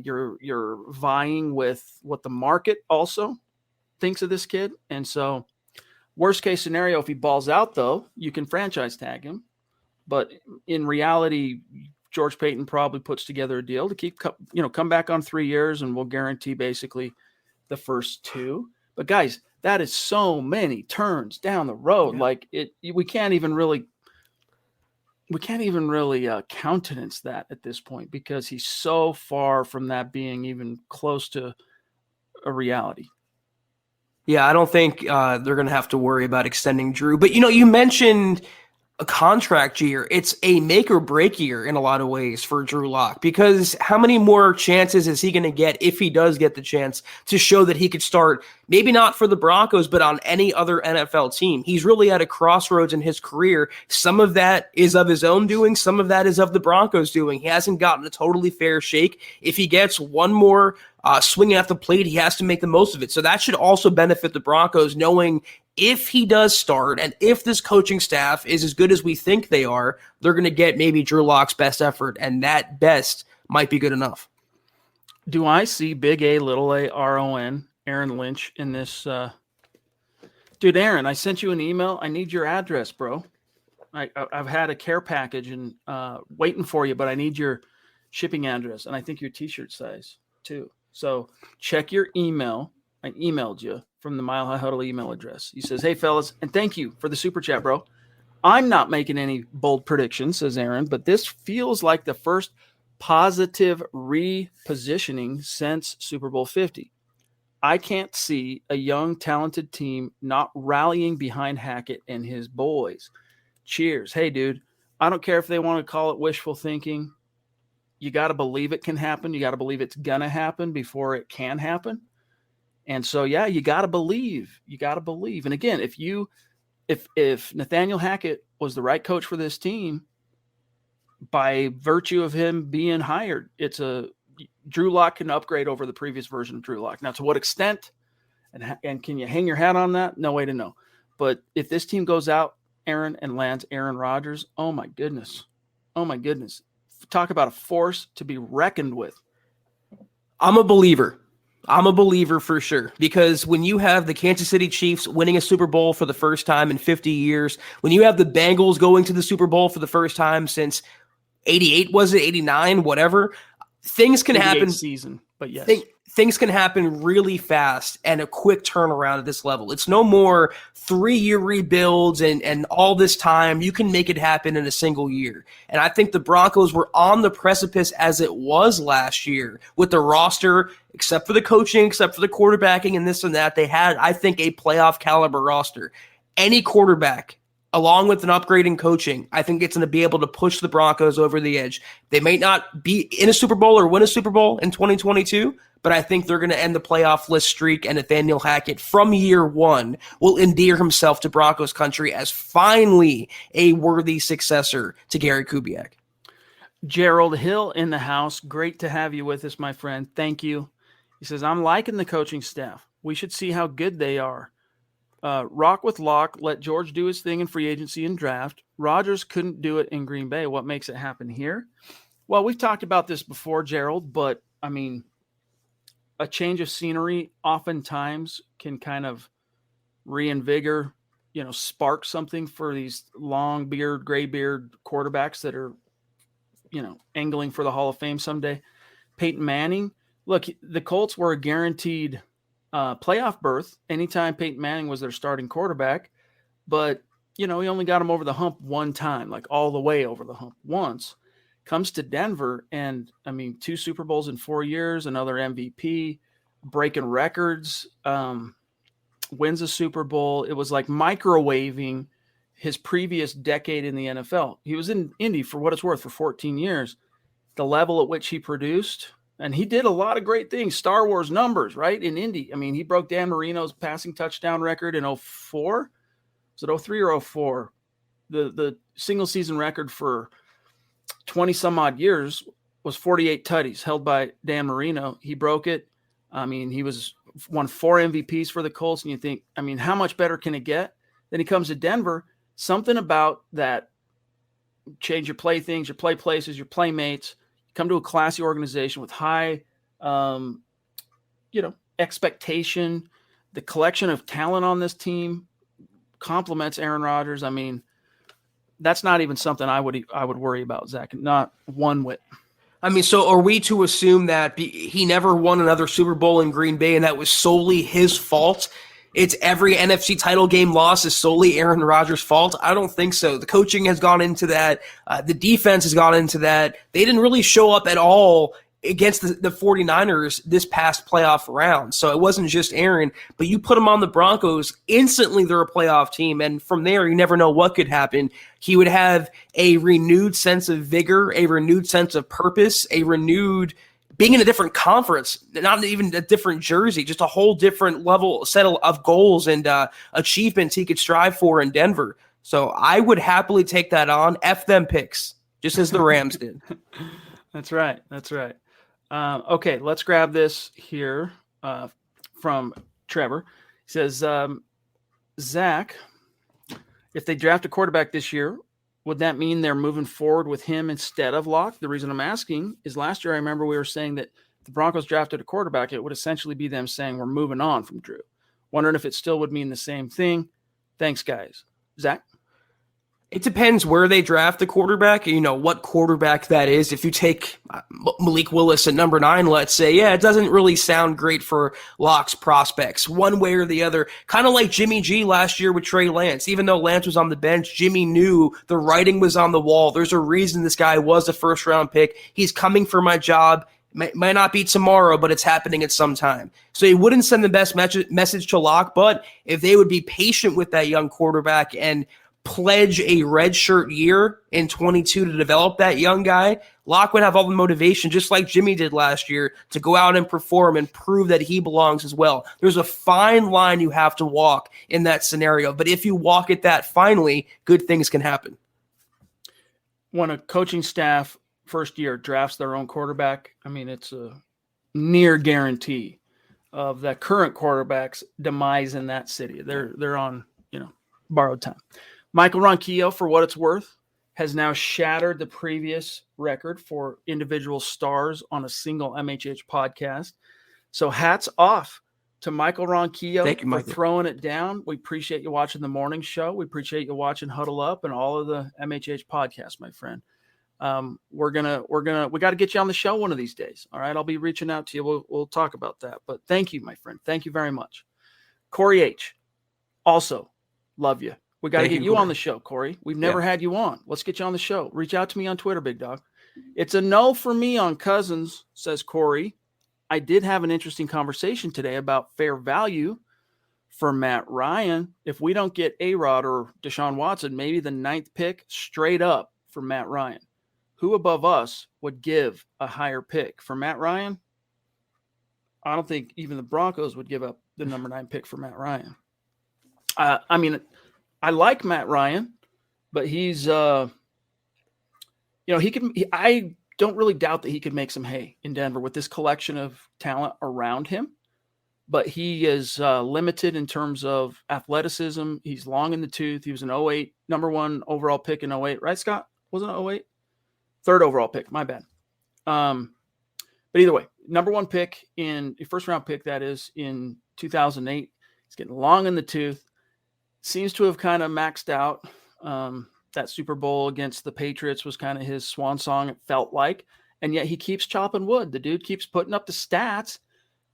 [SPEAKER 1] you're vying with what the market also thinks of this kid. And so worst case scenario, if he balls out, though, you can franchise tag him. But in reality, George Payton probably puts together a deal to come back on 3 years, and we'll guarantee basically the first 2. But guys, that is so many turns down the road. Yeah. We can't even really countenance that at this point, because he's so far from that being even close to a reality.
[SPEAKER 3] Yeah, I don't think they're going to have to worry about extending Drew. But, you mentioned a contract year. It's a make or break year in a lot of ways for Drew Lock, because how many more chances is he going to get, if he does get the chance, to show that he could start, maybe not for the Broncos, but on any other NFL team? He's really at a crossroads in his career. Some of that is of his own doing. Some of that is of the Broncos doing. He hasn't gotten a totally fair shake. If he gets one more swing at the plate, he has to make the most of it. So that should also benefit the Broncos, knowing if he does start, and if this coaching staff is as good as we think they are, they're going to get maybe Drew Lock's best effort, and that best might be good enough.
[SPEAKER 1] Do I see big A, little a, RON, Aaron Lynch in this? Dude, Aaron, I sent you an email. I need your address, bro. I've had a care package and waiting for you, but I need your shipping address, and I think your T-shirt size too. So check your email. I emailed you from the Mile High Huddle email address. He says, hey, fellas, and thank you for the super chat, bro. I'm not making any bold predictions, says Aaron, but this feels like the first positive repositioning since Super Bowl 50. I can't see a young, talented team not rallying behind Hackett and his boys. Cheers. Hey, dude, I don't care if they want to call it wishful thinking. You got to believe it can happen. You got to believe it's going to happen before it can happen. And so, yeah, you got to believe. You got to believe. And again, if Nathaniel Hackett was the right coach for this team, by virtue of him being hired, Drew Lock can upgrade over the previous version of Drew Lock. Now, to what extent, and can you hang your hat on that? No way to know. But if this team goes out, Aaron, and lands Aaron Rodgers, oh my goodness. Talk about a force to be reckoned with.
[SPEAKER 3] I'm a believer. I'm a believer for sure, because when you have the Kansas City Chiefs winning a Super Bowl for the first time in 50 years, when you have the Bengals going to the Super Bowl for the first time since 88, was it 89, whatever, things can happen.
[SPEAKER 1] Season, but yes.
[SPEAKER 3] Things can happen really fast and a quick turnaround at this level. It's no more 3-year rebuilds and all this time. You can make it happen in a single year. And I think the Broncos were on the precipice as it was last year with the roster, except for the coaching, except for the quarterbacking and this and that. They had, I think, a playoff caliber roster. Any quarterback, along with an upgrading coaching, I think it's going to be able to push the Broncos over the edge. They may not be in a Super Bowl or win a Super Bowl in 2022, but I think they're going to end the playoff list streak, and Nathaniel Hackett, from year one, will endear himself to Broncos country as finally a worthy successor to Gary Kubiak.
[SPEAKER 1] Gerald Hill in the house. Great to have you with us, my friend. Thank you. He says, I'm liking the coaching staff. We should see how good they are. Rock with Locke. Let George do his thing in free agency and draft. Rodgers couldn't do it in Green Bay. What makes it happen here? Well, we've talked about this before, Gerald, but I mean, a change of scenery oftentimes can kind of reinvigorate, spark something for these long beard, gray beard quarterbacks that are, angling for the Hall of Fame someday. Peyton Manning, look, the Colts were a guaranteed playoff berth anytime Peyton Manning was their starting quarterback, but, he only got him over the hump one time, like all the way over the hump once. Comes to Denver, and, 2 Super Bowls in 4 years, another MVP, breaking records, wins a Super Bowl. It was like microwaving his previous decade in the NFL. He was in Indy, for what it's worth, for 14 years. The level at which he produced, and he did a lot of great things, Star Wars numbers, right, in Indy. He broke Dan Marino's passing touchdown record in 04. Was it 03 or 04? The single season record for 20 some odd years was 48 tutties held by Dan Marino. He broke it. He won 4 MVPs for the Colts. And you think, how much better can it get? Then he comes to Denver. Something about that change your play things, your play places, your playmates, come to a classy organization with high, expectation. The collection of talent on this team complements Aaron Rodgers. That's not even something I would worry about, Zach. Not one whit.
[SPEAKER 3] So are we to assume that he never won another Super Bowl in Green Bay and that was solely his fault? It's every NFC title game loss is solely Aaron Rodgers' fault? I don't think so. The coaching has gone into that. The defense has gone into that. They didn't really show up at all against the 49ers this past playoff round. So it wasn't just Aaron, but you put him on the Broncos, instantly they're a playoff team. And from there, you never know what could happen. He would have a renewed sense of vigor, a renewed sense of purpose, a renewed being in a different conference, not even a different jersey, just a whole different level set of goals and achievements he could strive for in Denver. So I would happily take that on. F them picks, just as the Rams did.
[SPEAKER 1] That's right. Okay, let's grab this here from Trevor. He says, Zach, if they draft a quarterback this year, would that mean they're moving forward with him instead of Locke? The reason I'm asking is last year I remember we were saying that if the Broncos drafted a quarterback, it would essentially be them saying we're moving on from Drew. Wondering if it still would mean the same thing. Thanks, guys. Zach?
[SPEAKER 3] It depends where they draft the quarterback, what quarterback that is. If you take Malik Willis at number 9, let's say, it doesn't really sound great for Locke's prospects one way or the other. Kind of like Jimmy G last year with Trey Lance. Even though Lance was on the bench, Jimmy knew the writing was on the wall. There's a reason this guy was a first-round pick. He's coming for my job. Might not be tomorrow, but it's happening at some time. So he wouldn't send the best message to Locke, but if they would be patient with that young quarterback and pledge a redshirt year in 22 to develop that young guy, Locke would have all the motivation, just like Jimmy did last year, to go out and perform and prove that he belongs as well. There's a fine line you have to walk in that scenario, but if you walk it that finely, good things can happen.
[SPEAKER 1] When a coaching staff first year drafts their own quarterback, it's a near guarantee of that current quarterback's demise in that city. They're on, borrowed time. Michael Ronquillo, for what it's worth, has now shattered the previous record for individual stars on a single MHH podcast. So hats off to Michael Ronquillo for
[SPEAKER 3] Michael.
[SPEAKER 1] throwing it down. We appreciate you watching the morning show. We appreciate you watching Huddle Up and all of the MHH podcasts, my friend. We got to get you on the show one of these days. All right. I'll be reaching out to you. We'll talk about that, but thank you, my friend. Thank you very much. Corey H. Also love you. We got to get you on the show, Corey. We've never had you on. Let's get you on the show. Reach out to me on Twitter, big dog. It's a no for me on Cousins, says Corey. I did have an interesting conversation today about fair value for Matt Ryan. If we don't get A-Rod or Deshaun Watson, maybe the 9th pick straight up for Matt Ryan. Who above us would give a higher pick for Matt Ryan? I don't think even the Broncos would give up the number 9 pick for Matt Ryan. I mean, I like Matt Ryan, but he's, I don't really doubt that he could make some hay in Denver with this collection of talent around him, but he is limited in terms of athleticism. He's long in the tooth. He was an 08, number 1 overall pick in 08, right, Scott? Wasn't it 08? 3rd overall pick, my bad. But either way, number 1 pick in a first round pick, that is in 2008. He's getting long in the tooth. Seems to have kind of maxed out. That Super Bowl against the Patriots was kind of his swan song, it felt like. And yet he keeps chopping wood. The dude keeps putting up the stats,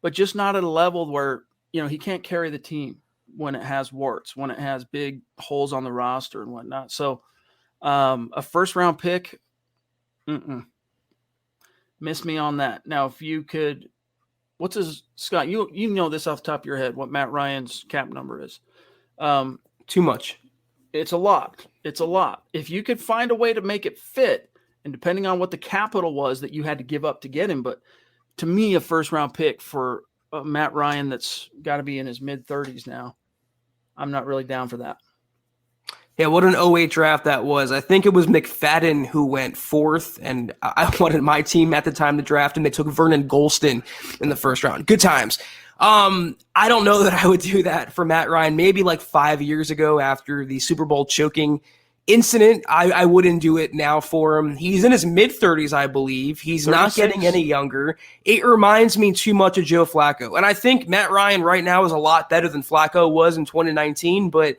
[SPEAKER 1] but just not at a level where, he can't carry the team when it has warts, when it has big holes on the roster and whatnot. So a first round pick, miss me on that. Now, if you could, Scott, you know this off the top of your head, what Matt Ryan's cap number is.
[SPEAKER 3] Too much.
[SPEAKER 1] It's a lot. If you could find a way to make it fit, and depending on what the capital was that you had to give up to get him, but to me, a first round pick for Matt Ryan that's got to be in his mid-30s now, I'm not really down for that.
[SPEAKER 3] Yeah, what an 08 draft that was. I think it was McFadden who went 4th, and I wanted my team at the time to draft, and they took Vernon Golston in the first round. Good times. I don't know that I would do that for Matt Ryan. Maybe like 5 years ago after the Super Bowl choking incident, I wouldn't do it now for him. He's in his mid-30s, I believe. He's 36. Not getting any younger. It reminds me too much of Joe Flacco. And I think Matt Ryan right now is a lot better than Flacco was in 2019, but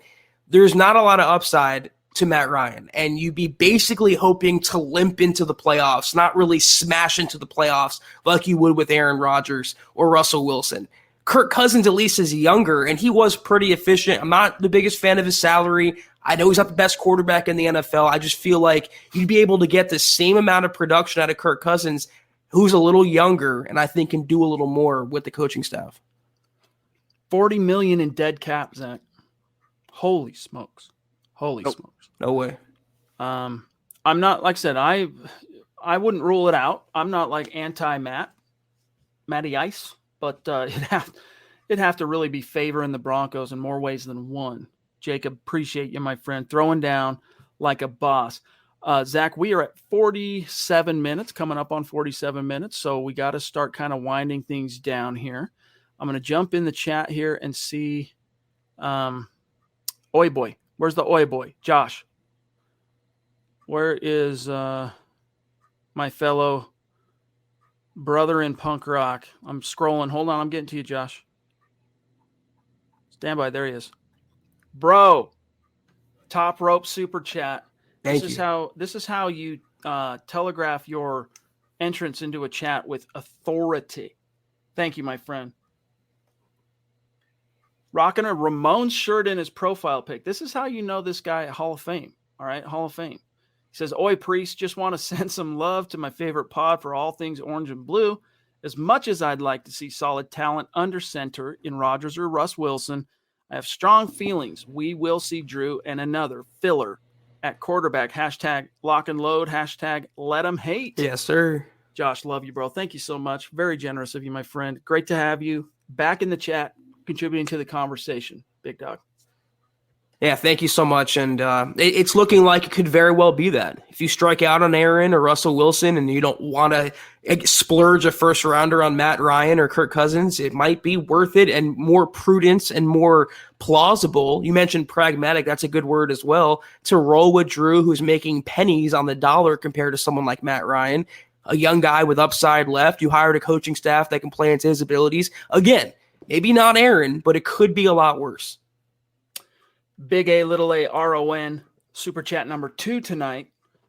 [SPEAKER 3] there's not a lot of upside to Matt Ryan. And you'd be basically hoping to limp into the playoffs, not really smash into the playoffs like you would with Aaron Rodgers or Russell Wilson. Kirk Cousins at least is younger, and he was pretty efficient. I'm not the biggest fan of his salary. I know he's not the best quarterback in the NFL. I just feel like you'd be able to get the same amount of production out of Kirk Cousins, who's a little younger, and I think can do a little more with the coaching staff.
[SPEAKER 1] $40 million in dead cap, Zach. Holy smokes. Smokes.
[SPEAKER 3] No way.
[SPEAKER 1] I'm not, like I said, I wouldn't rule it out. I'm not like Matty Ice, but it'd have to really be favoring the Broncos in more ways than one. Jacob, appreciate you, my friend, throwing down like a boss. Zach, we are at 47 minutes, coming up on 47 minutes, so we got to start kind of winding things down here. I'm going to jump in the chat here and see Oi boy. Where's the oi boy? Josh. Where is my fellow brother in punk rock? I'm scrolling. Hold on. I'm getting to you, Josh. Stand by. There he is. Bro. Top rope super chat. This is how you telegraph your entrance into a chat with authority. Thank you, my friend. Rocking a Ramones shirt in his profile pic. This is how you know this guy at Hall of Fame. All right, Hall of Fame. He says, Oi, Priest, just want to send some love to my favorite pod for all things orange and blue. As much as I'd like to see solid talent under center in Rodgers or Russ Wilson, I have strong feelings we will see Drew and another filler at quarterback. Hashtag lock and load. Hashtag let them hate.
[SPEAKER 3] Yes, sir.
[SPEAKER 1] Josh, love you, bro. Thank you so much. Very generous of you, my friend. Great to have you back in the chat, contributing to the conversation, big dog.
[SPEAKER 3] Yeah, thank you so much. And it's looking like it could very well be that. If you strike out on Aaron or Russell Wilson and you don't want to splurge a first rounder on Matt Ryan or Kirk Cousins, it might be worth it and more prudence and more plausible. You mentioned pragmatic. That's a good word as well, to roll with Drew, who's making pennies on the dollar compared to someone like Matt Ryan. a young guy with upside left. You hired a coaching staff that can play into his abilities. Again, maybe not Aaron, but it could be a lot worse.
[SPEAKER 1] Big A, little a, RON, super chat number 2 tonight.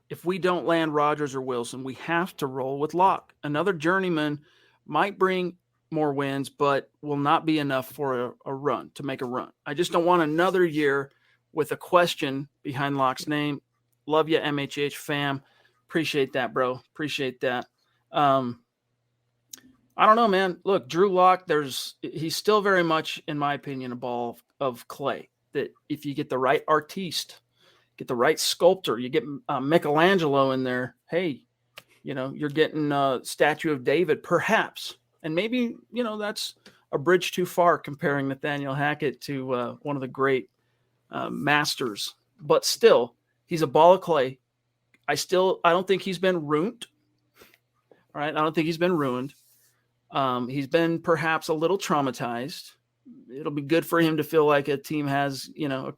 [SPEAKER 1] If we don't land Rodgers or Wilson, we have to roll with Locke. Another journeyman might bring more wins, but will not be enough for a run, to make a run. I just don't want another year with a question behind Locke's name. Love you, MHH fam. Appreciate that, bro. Appreciate that. I don't know, man. Look, Drew Lock, he's still very much, in my opinion, a ball of clay. That if you get the right artiste, get the right sculptor, you get Michelangelo in there, hey, you're getting a statue of David, perhaps. And maybe, that's a bridge too far comparing Nathaniel Hackett to one of the great masters. But still, he's a ball of clay. I don't think he's been ruined. All right. I don't think he's been ruined. He's been perhaps a little traumatized. It'll be good for him to feel like a team has, a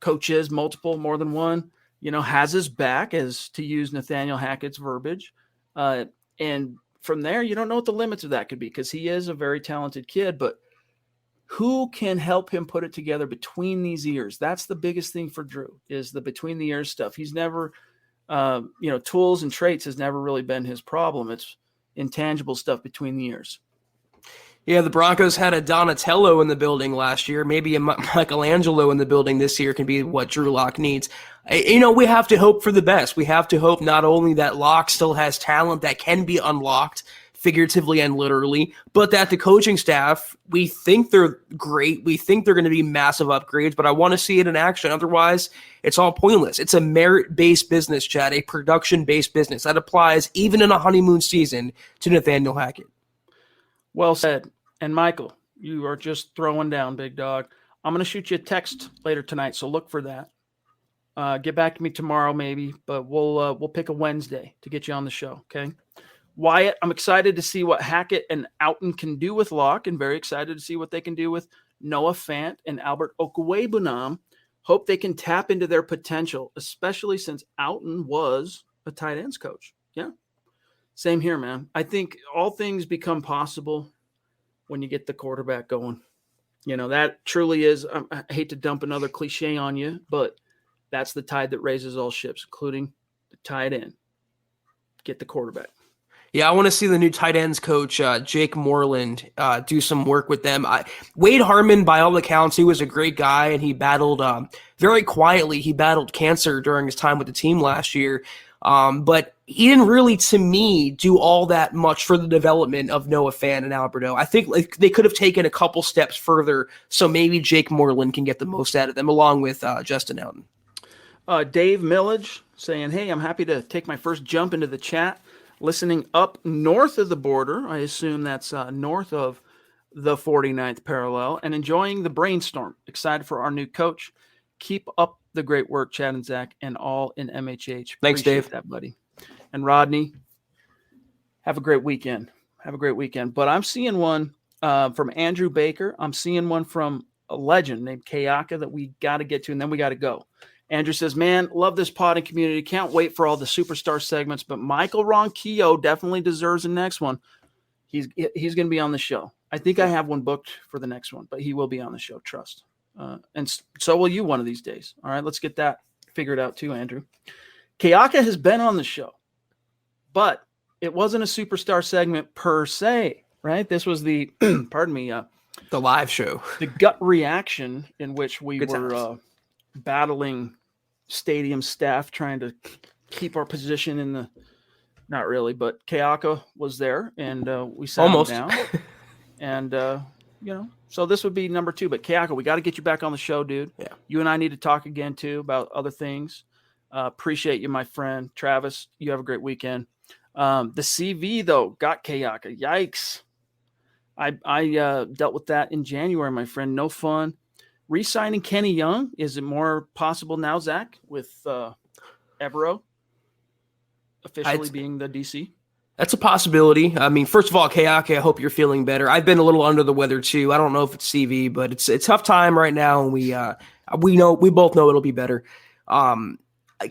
[SPEAKER 1] coaches, multiple, more than one, has his back, as to use Nathaniel Hackett's verbiage. And from there, you don't know what the limits of that could be, because he is a very talented kid, but who can help him put it together between these ears? That's the biggest thing for Drew, is the between the ears stuff. He's never, tools and traits has never really been his problem. It's intangible stuff between the ears.
[SPEAKER 3] Yeah, the Broncos had a Donatello in the building last year. Maybe a Michelangelo in the building this year can be what Drew Lock needs. We have to hope for the best. We have to hope not only that Lock still has talent that can be unlocked, figuratively and literally, but that the coaching staff, we think they're great. We think they're going to be massive upgrades, but I want to see it in action. Otherwise, it's all pointless. It's a merit-based business, Chad, a production-based business. That applies even in a honeymoon season to Nathaniel Hackett.
[SPEAKER 1] Well said. And Michael, you are just throwing down, big dog. I'm going to shoot you a text later tonight, so look for that. Get back to me tomorrow maybe, but we'll pick a Wednesday to get you on the show, okay? Wyatt, I'm excited to see what Hackett and Outen can do with Locke, and very excited to see what they can do with Noah Fant and Albert Okwuegbunam. Hope they can tap into their potential, especially since Outen was a tight ends coach. Yeah. Same here, man. I think all things become possible when you get the quarterback going. That truly is, I hate to dump another cliche on you, but that's the tide that raises all ships, including the tight end. Get the quarterback.
[SPEAKER 3] Yeah, I want to see the new tight ends coach, Jake Moreland, do some work with them. Wade Harmon, by all accounts, he was a great guy, and he battled very quietly. He battled cancer during his time with the team last year. But he didn't really, to me, do all that much for the development of Noah Fant and Alberto. I think they could have taken a couple steps further, so maybe Jake Moreland can get the most out of them, along with Justin Outen.
[SPEAKER 1] Dave Millage saying, hey, I'm happy to take my first jump into the chat. Listening up north of the border, I assume that's north of the 49th parallel, and enjoying the brainstorm. Excited for our new coach. Keep up the great work, Chad and Zach, and all in MHH.
[SPEAKER 3] Thanks,
[SPEAKER 1] Appreciate
[SPEAKER 3] Dave.
[SPEAKER 1] that, buddy. And Rodney, have a great weekend. But I'm seeing one from Andrew Baker. I'm seeing one from a legend named Kayaka that we got to get to, and then we got to go. Andrew says, man, love this pod and community. Can't wait for all the superstar segments, but Michael Ronquillo definitely deserves the next one. He's going to be on the show. I think I have one booked for the next one, but he will be on the show, trust. And so will you one of these days. All right, let's get that figured out too, Andrew. Kayaka has been on the show, but it wasn't a superstar segment per se, right? This was the, pardon me,
[SPEAKER 3] the live show.
[SPEAKER 1] The gut reaction in which we were battling stadium staff trying to keep our position in the – not really, but Kayaka was there, and we sat him down. And, so this would be number 2. But, Kayaka, we got to get you back on the show, dude.
[SPEAKER 3] Yeah.
[SPEAKER 1] You and I need to talk again, too, about other things. Appreciate you, my friend. Travis, you have a great weekend. The CV, though, got Kayaka. Yikes. I dealt with that in January, my friend. No fun. Re-signing Kenny Young, is it more possible now, Zach, with Evero officially being the DC?
[SPEAKER 3] That's a possibility. I mean, first of all, Kayake, I hope you're feeling better. I've been a little under the weather too. I don't know if it's CV, but it's a tough time right now, and we both know it'll be better.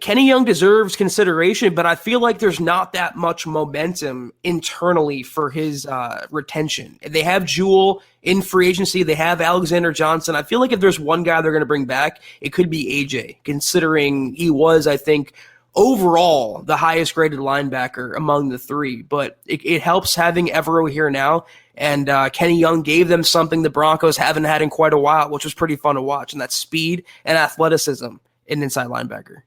[SPEAKER 3] Kenny Young deserves consideration, but I feel like there's not that much momentum internally for his retention. They have Jewell in free agency. They have Alexander Johnson. I feel like if there's one guy they're going to bring back, it could be AJ, considering he was, I think, overall the highest graded linebacker among the three. But it helps having Evero here now. And Kenny Young gave them something the Broncos haven't had in quite a while, which was pretty fun to watch, and that's speed and athleticism in inside linebacker.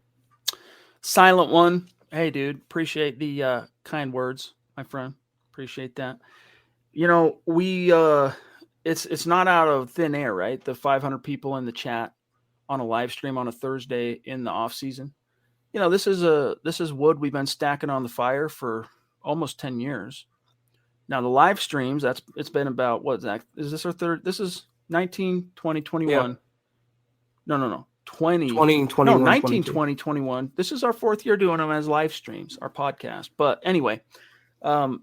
[SPEAKER 1] Silent one. Hey, dude, appreciate the kind words, my friend. Appreciate that. You know, we it's not out of thin air, right? The 500 people in the chat on a live stream on a Thursday in the off season. You know, this is wood we've been stacking on the fire for almost 10 years. Now the live streams, it's been about what, Zach? Is this our third? This is 19, 20, 21. Yeah. No. 20, 21, 19, 20, 21. This is our fourth year doing them as live streams, our podcast. But anyway, and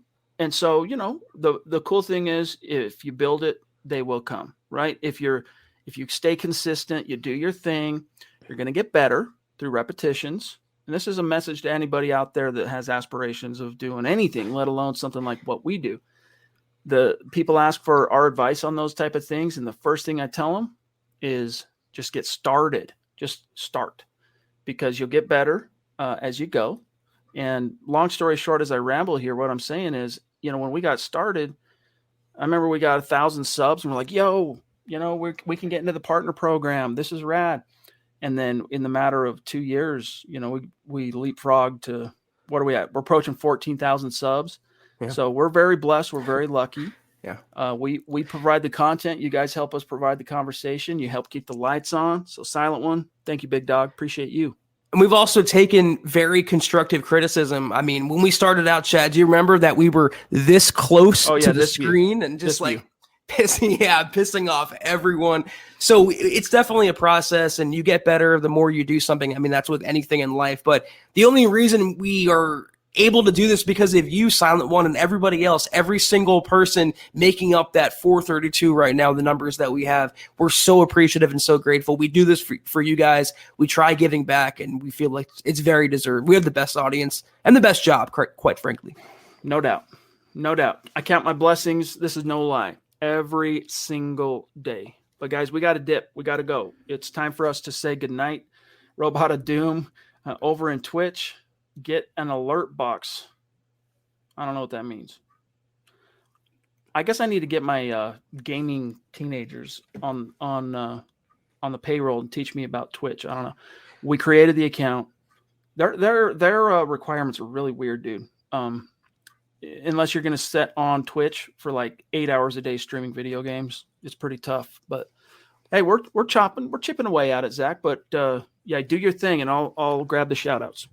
[SPEAKER 1] so, you know, the cool thing is if you build it, they will come, right? If you stay consistent, you do your thing, you're going to get better through repetitions. And this is a message to anybody out there that has aspirations of doing anything, let alone something like what we do. The people ask for our advice on those type of things. And the first thing I tell them is just get started. Just start, because you'll get better as you go. And long story short, as I ramble here, what I'm saying is, you know, when we got started, I remember we got 1,000 subs and we're like, yo, you know, we can get into the partner program. This is rad. And then in the matter of 2 years, you know, we leapfrogged to, what are we at? We're approaching 14,000 subs. Yeah. So we're very blessed. We're very lucky. Yeah. We provide the content. You guys help us provide the conversation. You help keep the lights on. So Silent One, thank you, big dog. Appreciate you.
[SPEAKER 3] And we've also taken very constructive criticism. I mean, when we started out, Chad, do you remember that we were this close to the screen and just like pissing off everyone? So it's definitely a process, and you get better the more you do something. I mean, that's with anything in life. But the only reason we are able to do this because of you, Silent One, and everybody else, every single person making up that 432 right now, the numbers that we have. We're so appreciative and so grateful. We do this for you guys. We try giving back, and we feel like it's very deserved. We have the best audience and the best job, quite frankly.
[SPEAKER 1] No doubt. I count my blessings. This is no lie. Every single day. But guys, we got to dip. We got to go. It's time for us to say goodnight. Robot of Doom over in Twitch. Get an alert box. I don't know what that means. I guess I need to get my gaming teenagers on the payroll and teach me about Twitch. I don't know. We created the account. Their requirements are really weird, dude. Unless you're going to set on Twitch for like 8 hours a day streaming video games, it's pretty tough. But hey, we're chipping away at it, Zach. But yeah, do your thing, and I'll grab the shout outs.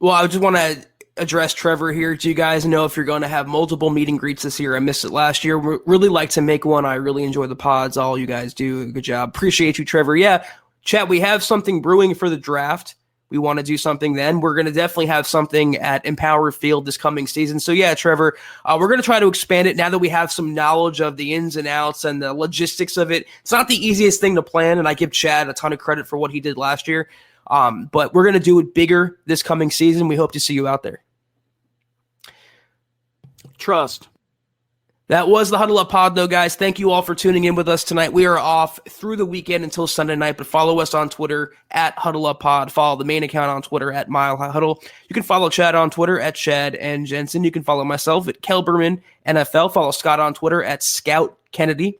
[SPEAKER 3] Well, I just want to address Trevor here. Do you guys know if you're going to have multiple meet and greets this year? I missed it last year. We really like to make one. I really enjoy the pods. All you guys do. Good job. Appreciate you, Trevor. Yeah, chat, we have something brewing for the draft. We want to do something then. We're going to definitely have something at Empower Field this coming season. So yeah, Trevor, we're going to try to expand it now that we have some knowledge of the ins and outs and the logistics of it. It's not the easiest thing to plan, and I give Chad a ton of credit for what he did last year. But we're going to do it bigger this coming season. We hope to see you out there.
[SPEAKER 1] Trust.
[SPEAKER 3] That was the Huddle Up Pod, though, guys. Thank you all for tuning in with us tonight. We are off through the weekend until Sunday night, but follow us on Twitter at Huddle Up Pod. Follow the main account on Twitter at Mile High Huddle. You can follow Chad on Twitter at Chad and Jensen. You can follow myself at Kelberman NFL. Follow Scott on Twitter at Scout Kennedy.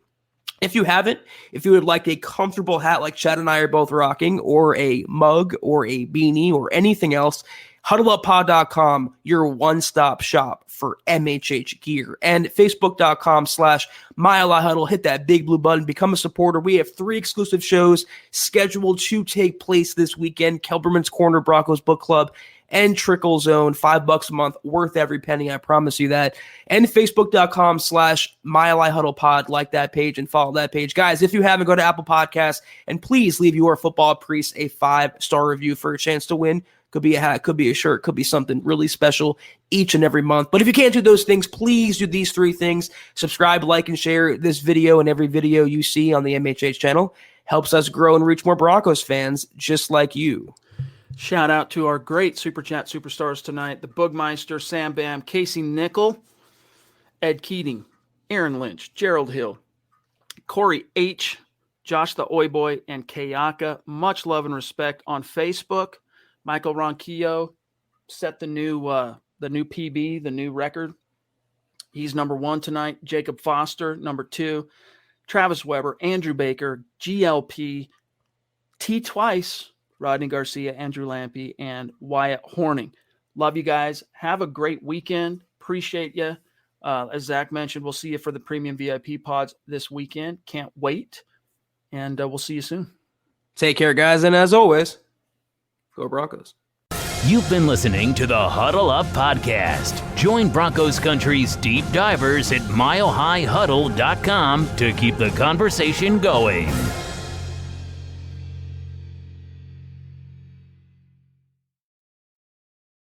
[SPEAKER 3] If you haven't, if you would like a comfortable hat like Chad and I are both rocking, or a mug or a beanie or anything else, HuddleUpPod.com, your one-stop shop for MHH gear. And Facebook.com/Mile High Huddle. Hit that big blue button. Become a supporter. We have 3 exclusive shows scheduled to take place this weekend. Kelberman's Corner, Broncos Book Club, and Trickle Zone. $5 a month, worth every penny, I promise you that. And Facebook.com/Mile High Huddle Pod. Like that page and follow that page. Guys, if you haven't, go to Apple Podcasts and please leave your football priest a 5-star review for a chance to win. Could be a hat, could be a shirt, could be something really special each and every month. But if you can't do those things, please do these 3 things. Subscribe, like, and share this video and every video you see on the MHH channel. Helps us grow and reach more Broncos fans just like you.
[SPEAKER 1] Shout out to our great Super Chat superstars tonight. The Boogmeister, Sam Bam, Casey Nickel, Ed Keating, Aaron Lynch, Gerald Hill, Corey H., Josh the Oi Boy, and Kayaka. Much love and respect on Facebook. Michael Ronquillo set the new PB, the new record. He's number 1 tonight. Jacob Foster, number 2. Travis Weber, Andrew Baker, GLP, T Twice, Rodney Garcia, Andrew Lampy, and Wyatt Horning. Love you guys. Have a great weekend. Appreciate you. As Zach mentioned, we'll see you for the premium VIP pods this weekend. Can't wait. And we'll see you soon.
[SPEAKER 3] Take care, guys. And as always, go Broncos.
[SPEAKER 2] You've been listening to the Huddle Up Podcast. Join Broncos Country's deep divers at milehighhuddle.com to keep the conversation going.